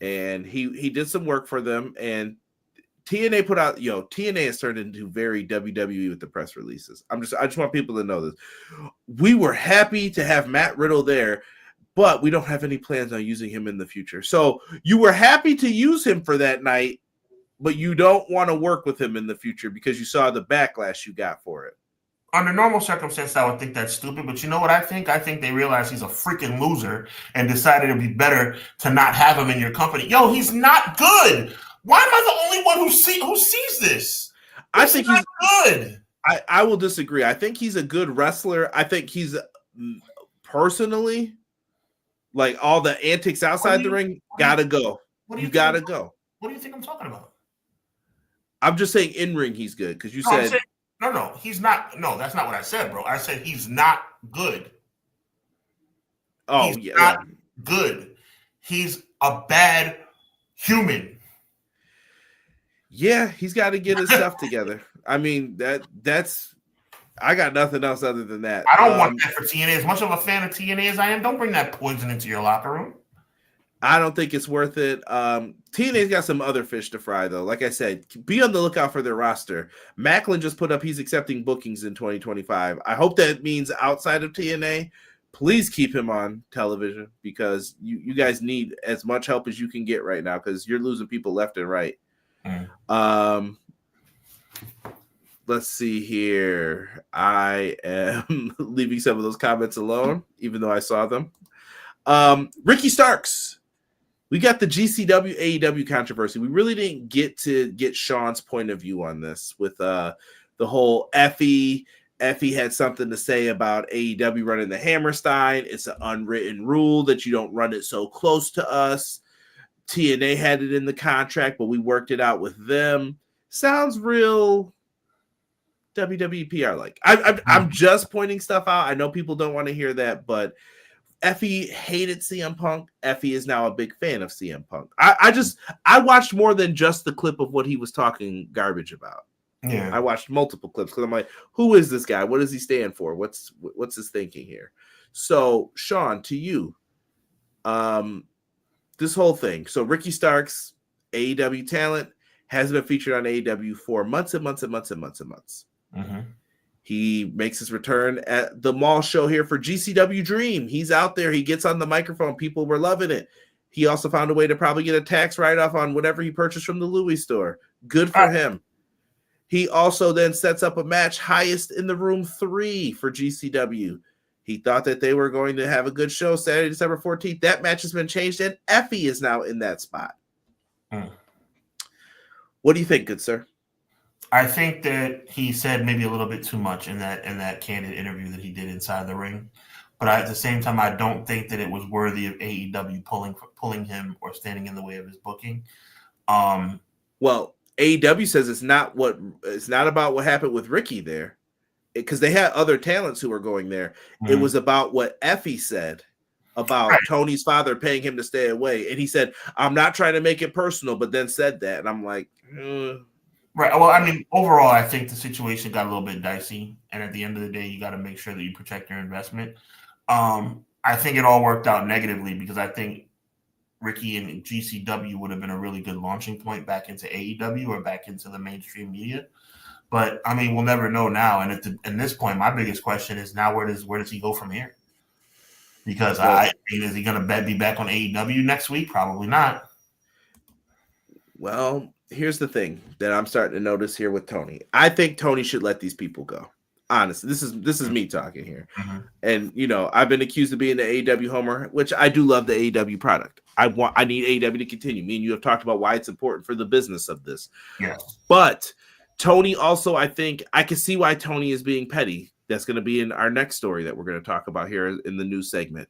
and he did some work for them. And TNA put out, TNA has turned into very WWE with the press releases. I just want people to know this. We were happy to have Matt Riddle there, but we don't have any plans on using him in the future. So you were happy to use him for that night, but you don't want to work with him in the future because you saw the backlash you got for it. Under normal circumstances, I would think that's stupid, but you know what I think? I think they realized he's a freaking loser and decided it'd be better to not have him in your company. Yo, he's not good. Why am I the only one who sees this? I think he's good. I will disagree. I think he's a good wrestler. I think he's personally, like all the antics outside the ring, gotta go. You gotta go. What do you think I'm talking about? I'm just saying in ring he's good because you said no, he's not. No, that's not what I said, bro. I said he's not good. Oh, he's not good. He's a bad human. Yeah, he's got to get his stuff together. I mean, that's I got nothing else other than that. I don't want that for TNA. As much of a fan of TNA as I am, don't bring that poison into your locker room. I don't think it's worth it. TNA's got some other fish to fry, though. Like I said, be on the lookout for their roster. Macklin just put up he's accepting bookings in 2025. I hope that means outside of TNA, please keep him on television because you guys need as much help as you can get right now because you're losing people left and right. Let's see here. I am leaving some of those comments alone, even though I saw them. Ricky Starks. We got the GCW AEW controversy. We really didn't get to get Sean's point of view on this with the whole Effy. Effy had something to say about AEW running the Hammerstein. It's an unwritten rule that you don't run it so close to us. TNA had it in the contract, but we worked it out with them. Sounds real WWE PR like. I'm just pointing stuff out. I know people don't want to hear that, but Effy hated CM Punk. Effy is now a big fan of CM Punk. I watched more than just the clip of what he was talking garbage about. Yeah, I watched multiple clips because I'm like, who is this guy? What does he stand for? What's his thinking here? So, Sean, to you, this whole thing. So, Ricky Starks, AEW talent, has been featured on AEW for months and months and months and months and months. Mm-hmm. He makes his return at the mall show here for GCW Dream. He's out there. He gets on the microphone. People were loving it. He also found a way to probably get a tax write-off on whatever he purchased from the Louis store. Good for him. He also then sets up a match highest in the room 3 for GCW. He thought that they were going to have a good show Saturday, December 14th. That match has been changed, and Effy is now in that spot. What do you think, good sir? I think that he said maybe a little bit too much in that candid interview that he did inside the ring. But at the same time, I don't think that it was worthy of AEW pulling him or standing in the way of his booking. Well, AEW says it's not about what happened with Ricky there, because they had other talents who were going there. It was about what Effy said about Tony's father paying him to stay away, and he said, "I'm not trying to make it personal," but then said that, and I'm like, Right. Well, I mean, overall, I think the situation got a little bit dicey, and at the end of the day, you got to make sure that you protect your investment. I think it all worked out negatively because I think Ricky and GCW would have been a really good launching point back into AEW or back into the mainstream media. But I mean, we'll never know now. And at this point, my biggest question is now where does he go from here? Because I mean, is he going to be back on AEW next week? Probably not. Well, here's the thing that I'm starting to notice here with Tony. I think Tony should let these people go. Honestly, this is me talking here. Mm-hmm. And I've been accused of being the AEW homer, which I do love the AEW product. I need AEW to continue. Me and you have talked about why it's important for the business of this. Yes. But Tony also, I think I can see why Tony is being petty. That's going to be in our next story that we're going to talk about here in the news segment.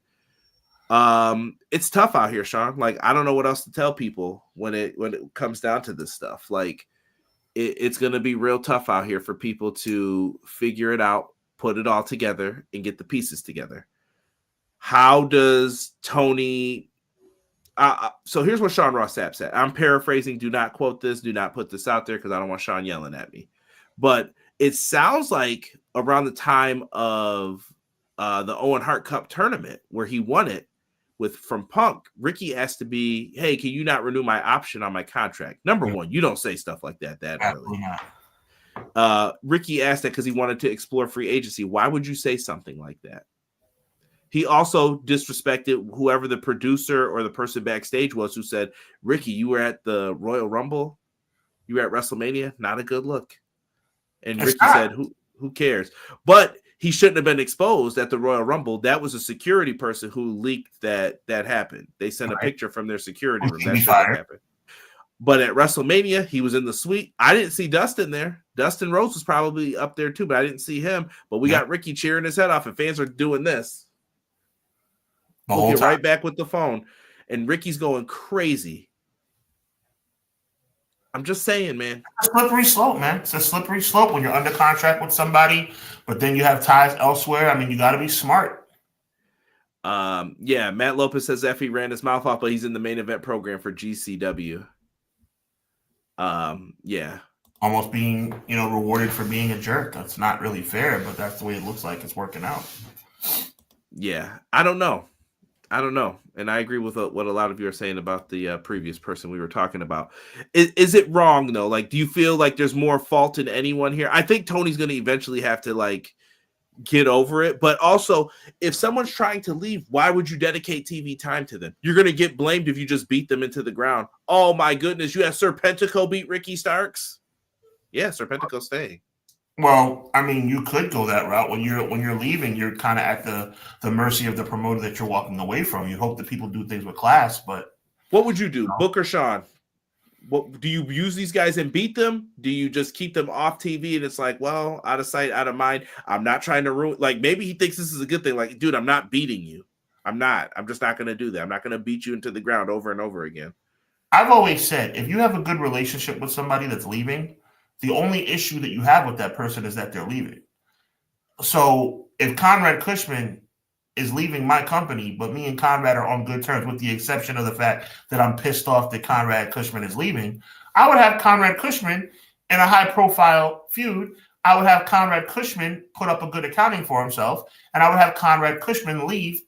It's tough out here, Sean. Like, I don't know what else to tell people when it comes down to this stuff. Like, it's going to be real tough out here for people to figure it out, put it all together, and get the pieces together. How does Tony? So here's what Sean Ross Sapp said. I'm paraphrasing. Do not quote this. Do not put this out there because I don't want Sean yelling at me. But it sounds like around the time of the Owen Hart Cup tournament where he won it from Punk, Ricky asked to be, hey, can you not renew my option on my contract? Number one, you don't say stuff like that early. Ricky asked that because he wanted to explore free agency. Why would you say something like that? He also disrespected whoever the producer or the person backstage was who said, Ricky, you were at the Royal Rumble? You were at WrestleMania? Not a good look. And Ricky said, who cares? But he shouldn't have been exposed at the Royal Rumble. That was a security person who leaked that happened. They sent a picture from their security room. That shouldn't have happened. But at WrestleMania, he was in the suite. I didn't see Dustin there. Dustin Rhodes was probably up there too, but I didn't see him. But we got Ricky cheering his head off, and fans are doing this. We'll get right back with the phone. And Ricky's going crazy. I'm just saying, man. It's a slippery slope, man. It's a slippery slope when you're under contract with somebody, but then you have ties elsewhere. I mean, you got to be smart. Yeah, Matt Lopez says Effy ran his mouth off, but he's in the main event program for GCW. Yeah. Almost being, rewarded for being a jerk. That's not really fair, but that's the way it looks like it's working out. Yeah, I don't know. And I agree with what a lot of you are saying about the previous person we were talking about. Is it wrong, though? Like, do you feel like there's more fault in anyone here? I think Tony's going to eventually have to, get over it. But also, if someone's trying to leave, why would you dedicate TV time to them? You're going to get blamed if you just beat them into the ground. Oh, my goodness. You have Serpentico beat Ricky Starks? Yeah, Serpentico's staying. Well, I mean, you could go that route. When you're leaving, you're kind of at the mercy of the promoter that you're walking away from. You hope that people do things with class, but what would you do, Book or Sean? What do you use these guys and beat them? Do you just keep them off TV and it's like, well, out of sight, out of mind? I'm not trying to ruin. Like, maybe he thinks this is a good thing. Like, dude, I'm not beating you. I'm just not going to do that. I'm not going to beat you into the ground over and over again. I've always said, if you have a good relationship with somebody that's leaving, the only issue that you have with that person is that they're leaving. So if Conrad Cushman is leaving my company, but me and Conrad are on good terms with the exception of the fact that I'm pissed off that Conrad Cushman is leaving, I would have Conrad Cushman in a high-profile feud. I would have Conrad Cushman put up a good accounting for himself, and I would have Conrad Cushman leave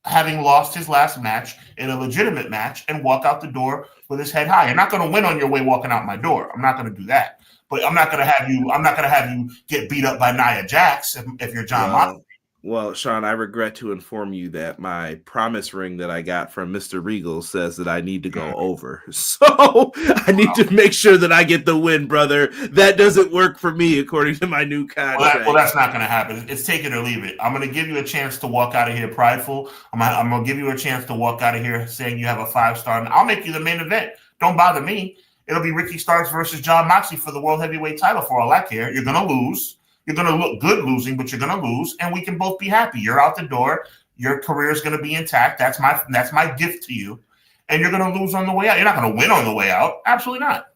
having lost his last match in a legitimate match and walk out the door with his head high. You're not going to win on your way walking out my door. I'm not going to do that. But I'm not going to have you get beat up by Nia Jax if you're John Moxley. Well, Sean, I regret to inform you that my promise ring that I got from Mr. Regal says that I need to go over. So I need to make sure that I get the win, brother. That doesn't work for me, according to my new contract. Well, that's not going to happen. It's take it or leave it. I'm going to give you a chance to walk out of here prideful. I'm going to give you a chance to walk out of here saying you have a 5-star. And I'll make you the main event. Don't bother me. It'll be Ricky Starks versus John Moxley for the World Heavyweight title for all I care. You're going to lose. You're going to look good losing, but you're going to lose, and we can both be happy. You're out the door. Your career is going to be intact. That's my gift to you. And you're going to lose on the way out. You're not going to win on the way out. Absolutely not.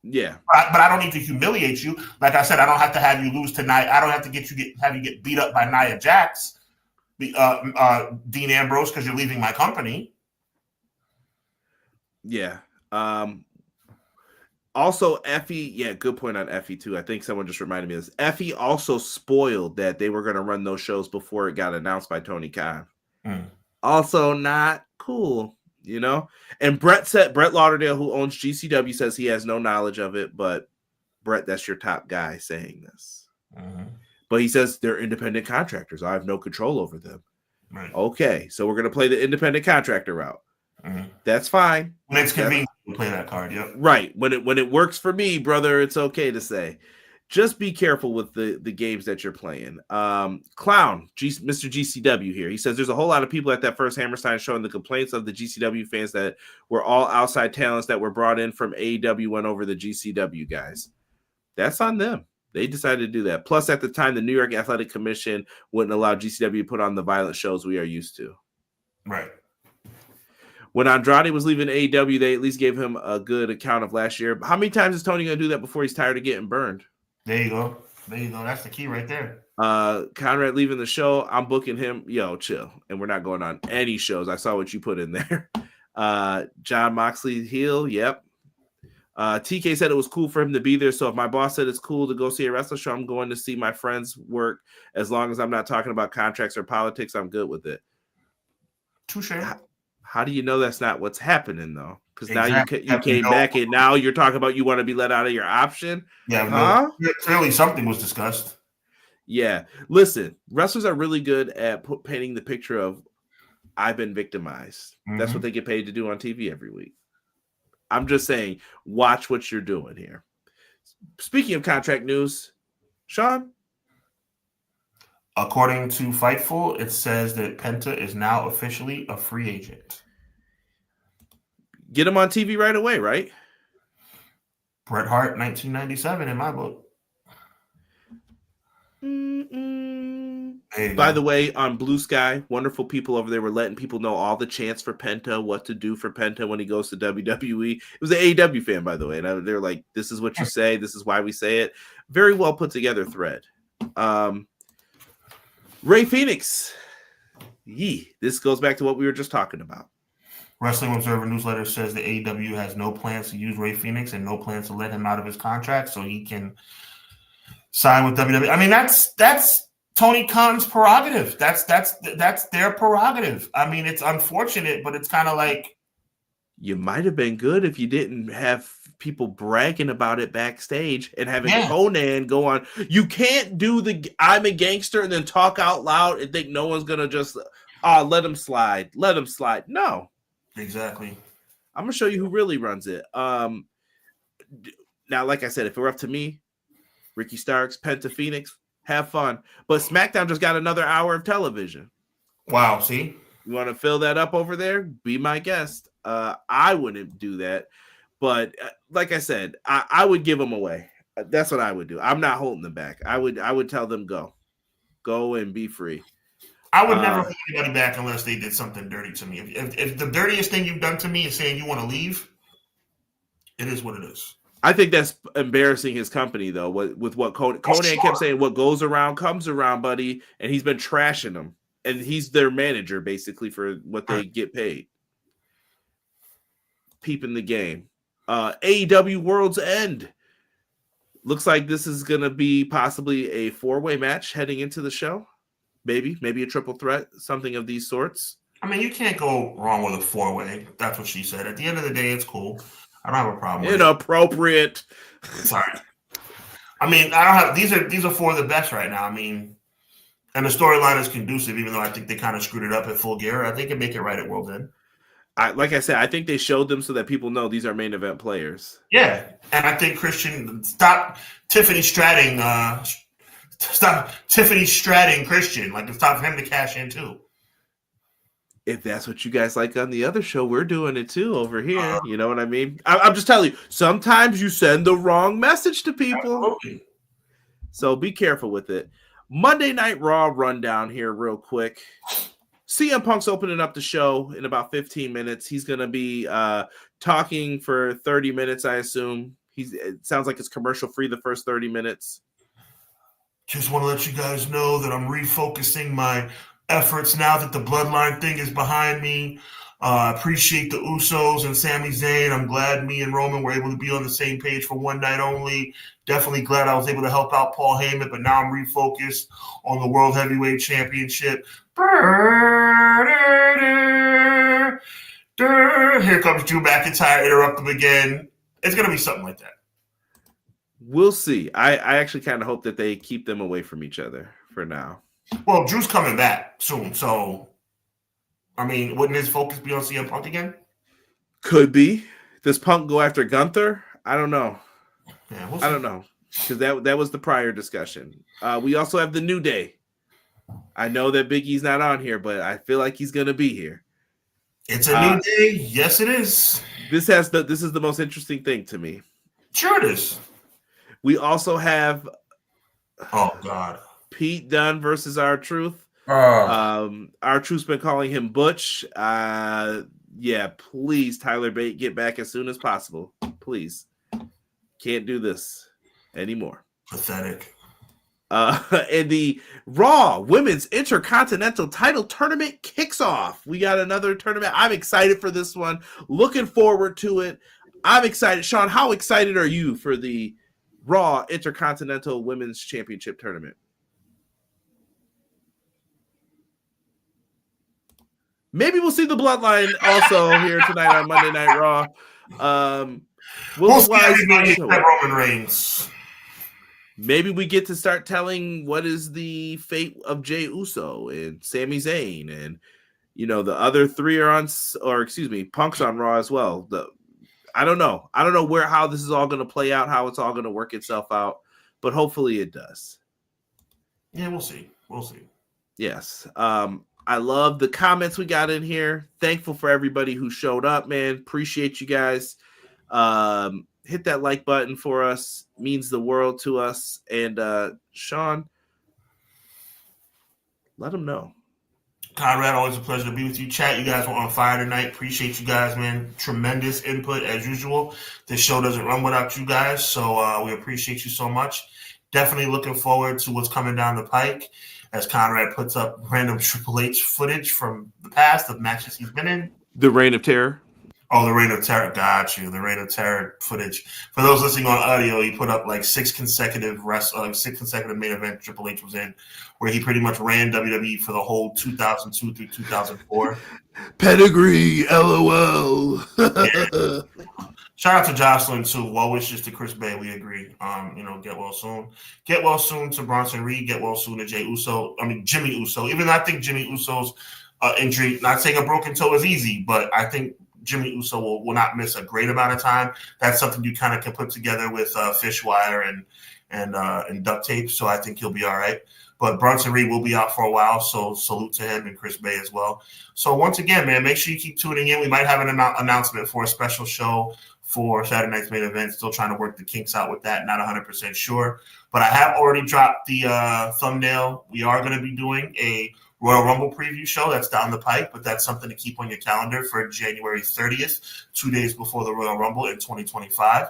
Yeah. But I don't need to humiliate you. Like I said, I don't have to have you lose tonight. I don't have to have you get beat up by Nia Jax, Dean Ambrose, because you're leaving my company. Yeah. Also, Effy, yeah, good point on Effy too. I think someone just reminded me of this. Effy also spoiled that they were going to run those shows before it got announced by Tony Khan. Also not cool, you know? And Brett Lauderdale, who owns GCW, says he has no knowledge of it, but Brett, that's your top guy saying this. But he says they're independent contractors. I have no control over them. Right. Okay, so we're going to play the independent contractor route. That's fine. When it's convenient to play that card, yep. Right. When it works for me, brother, it's okay to say. Just be careful with the games that you're playing. Clown, Mr. GCW here. He says there's a whole lot of people at that first Hammerstein show, and the complaints of the GCW fans that were all outside talents that were brought in from AEW went over the GCW guys. That's on them. They decided to do that. Plus, at the time, the New York Athletic Commission wouldn't allow GCW to put on the violent shows we are used to. Right. When Andrade was leaving AEW, they at least gave him a good account of last year. How many times is Tony going to do that before he's tired of getting burned? There you go. That's the key right there. Conrad leaving the show. I'm booking him. Yo, chill. And we're not going on any shows. I saw what you put in there. John Moxley heel. Yep. TK said it was cool for him to be there. So if my boss said it's cool to go see a wrestling show, I'm going to see my friends work. As long as I'm not talking about contracts or politics, I'm good with it. Touche. How do you know that's not what's happening, though? Because now you came back and now you're talking about you want to be let out of your option? Yeah, clearly something was discussed. Yeah. Listen, wrestlers are really good at painting the picture of I've been victimized. That's what they get paid to do on TV every week. I'm just saying, watch what you're doing here. Speaking of contract news, Sean? According to Fightful, it says that Penta is now officially a free agent. Get him on TV right away, right? Bret Hart, 1997 in my book. By the way, on Blue Sky, wonderful people over there were letting people know all the chants for Penta, what to do for Penta when he goes to WWE. It was an AEW fan, by the way. And they're like, this is what you say. This is why we say it. Very well put together thread. Ray Phoenix. This goes back to what we were just talking about. Wrestling Observer newsletter says the AEW has no plans to use Ray Phoenix and no plans to let him out of his contract so he can sign with WWE. I mean, that's Tony Khan's prerogative. That's their prerogative. I mean, it's unfortunate, but it's kind of like you might have been good if you didn't have people bragging about it backstage and having Conan go on. You can't do the I'm a gangster and then talk out loud and think no one's gonna just let him slide. Let him slide. No. Exactly. I'm gonna show you who really runs it. Now, like I said, if it were up to me, Ricky Starks, Penta Phoenix, have fun. But SmackDown just got another hour of television. Wow, see? You want to fill that up over there? Be my guest. I wouldn't do that. But like I said, I would give them away. That's what I would do. I'm not holding them back. I would tell them go and be free. I would never hold anybody back unless they did something dirty to me. If the dirtiest thing you've done to me is saying you want to leave, it is what it is. I think that's embarrassing his company, though, with what Conan kept saying, what goes around comes around, buddy, and he's been trashing them. And he's their manager, basically, for what they get paid. Peeping the game. AEW World's End. Looks like this is going to be possibly a 4-way match heading into the show. Maybe a triple threat, something of these sorts. I mean, you can't go wrong with a 4-way. That's what she said. At the end of the day, it's cool. I don't have a problem with it. Inappropriate. Sorry. I mean, I don't have these are 4 of the best right now. I mean, and the storyline is conducive, even though I think they kind of screwed it up at Full Gear. I think they make it right at World's End. Like I said, I think they showed them so that people know these are main event players. Yeah, and I think Christian stop Tiffany Stratting Christian. Like, it's time for him to cash in too. if that's what you guys like on the other show, we're doing it too over here. You know what I mean? I'm just telling you, sometimes you send the wrong message to people. Absolutely. So be careful with it. Monday Night Raw rundown here real quick. CM Punk's opening up the show in about 15 minutes. He's going to be talking for 30 minutes, I assume. It sounds like it's commercial free the first 30 minutes. Just want to let you guys know that I'm refocusing my efforts now that the bloodline thing is behind me. Appreciate the Usos and Sami Zayn. I'm glad me and Roman were able to be on the same page for one night only. Definitely glad I was able to help out Paul Heyman, but now I'm refocused on the World Heavyweight Championship. Here comes Drew McIntyre, interrupt him again. It's going to be something like that. We'll see. I actually kind of hope that they keep them away from each other for now. Well, Drew's coming back soon, so I mean, wouldn't his focus be on CM Punk again? Could be. Does Punk go after Gunther? I don't know. Yeah, we'll I don't know, because that was the prior discussion. We also have the New Day. I know that Big E's not on here, but I feel like he's going to be here. It's a new day. Yes, it is. This is the most interesting thing to me. Sure it is. We also have oh God, Pete Dunne versus R-Truth. R-Truth's been calling him Butch. Yeah, please, Tyler Bate, get back as soon as possible. Please. Can't do this anymore. Pathetic. And the Raw Women's Intercontinental Title Tournament kicks off. We got another tournament. I'm excited for this one. Looking forward to it. I'm excited. Sean, how excited are you for the Raw Intercontinental Women's Championship Tournament? Maybe we'll see the Bloodline also here tonight on Monday Night Raw. We'll see Roman Reigns. Maybe we get to start telling what is the fate of Jey Uso and Sami Zayn, and the other three are on, or excuse me, Punk's on Raw as well. I don't know how this is all going to play out, how it's all going to work itself out, but hopefully it does. Yeah, we'll see. Yes. I love the comments we got in here. Thankful for everybody who showed up, man. Appreciate you guys. Hit that like button for us. Means the world to us. And Sean, let them know. Conrad, always a pleasure to be with you. Chat, you guys were on fire tonight. Appreciate you guys, man. Tremendous input as usual. This show doesn't run without you guys, so we appreciate you so much. Definitely looking forward to what's coming down the pike as Conrad puts up random Triple H footage from the past of matches he's been in. The Reign of Terror. Oh, the Reign of Terror. Got you. The Reign of Terror footage. For those listening on audio, he put up like six consecutive main event Triple H was in, where he pretty much ran WWE for the whole 2002 through 2004. Pedigree, LOL. Yeah. Shout out to Jocelyn too. Well wishes to Chris Bay. We agree. Get well soon. Get well soon to Bronson Reed. Get well soon to Jimmy Uso. Even though I think Jimmy Uso's injury, not saying a broken toe is easy, but I think Jimmy Uso will not miss a great amount of time. That's something you kind of can put together with fish wire and duct tape. So I think he'll be all right. But Bronson Reed will be out for a while, so salute to him and Chris Bay as well. So once again, man, make sure you keep tuning in. We might have an announcement for a special show for Saturday night's main event. Still trying to work the kinks out with that. Not 100% sure. But I have already dropped the thumbnail. We are going to be doing a Royal Rumble preview show. That's down the pipe, but that's something to keep on your calendar for January 30th, 2 days before the Royal Rumble in 2025.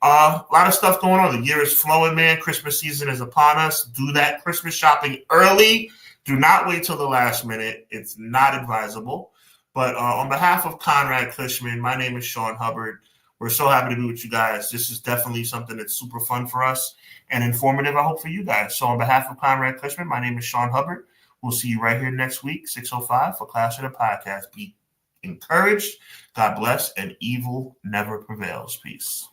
A lot of stuff going on. The year is flowing, man. Christmas season is upon us. Do that Christmas shopping early. Do not wait till the last minute. It's not advisable. But on behalf of Conrad Cushman, my name is Sean Hubbard. We're so happy to be with you guys. This is definitely something that's super fun for us and informative, I hope, for you guys. So on behalf of Conrad Cushman, my name is Sean Hubbard. We'll see you right here next week, 6:05 for Clash of the Podcast. Be encouraged. God bless, and evil never prevails. Peace.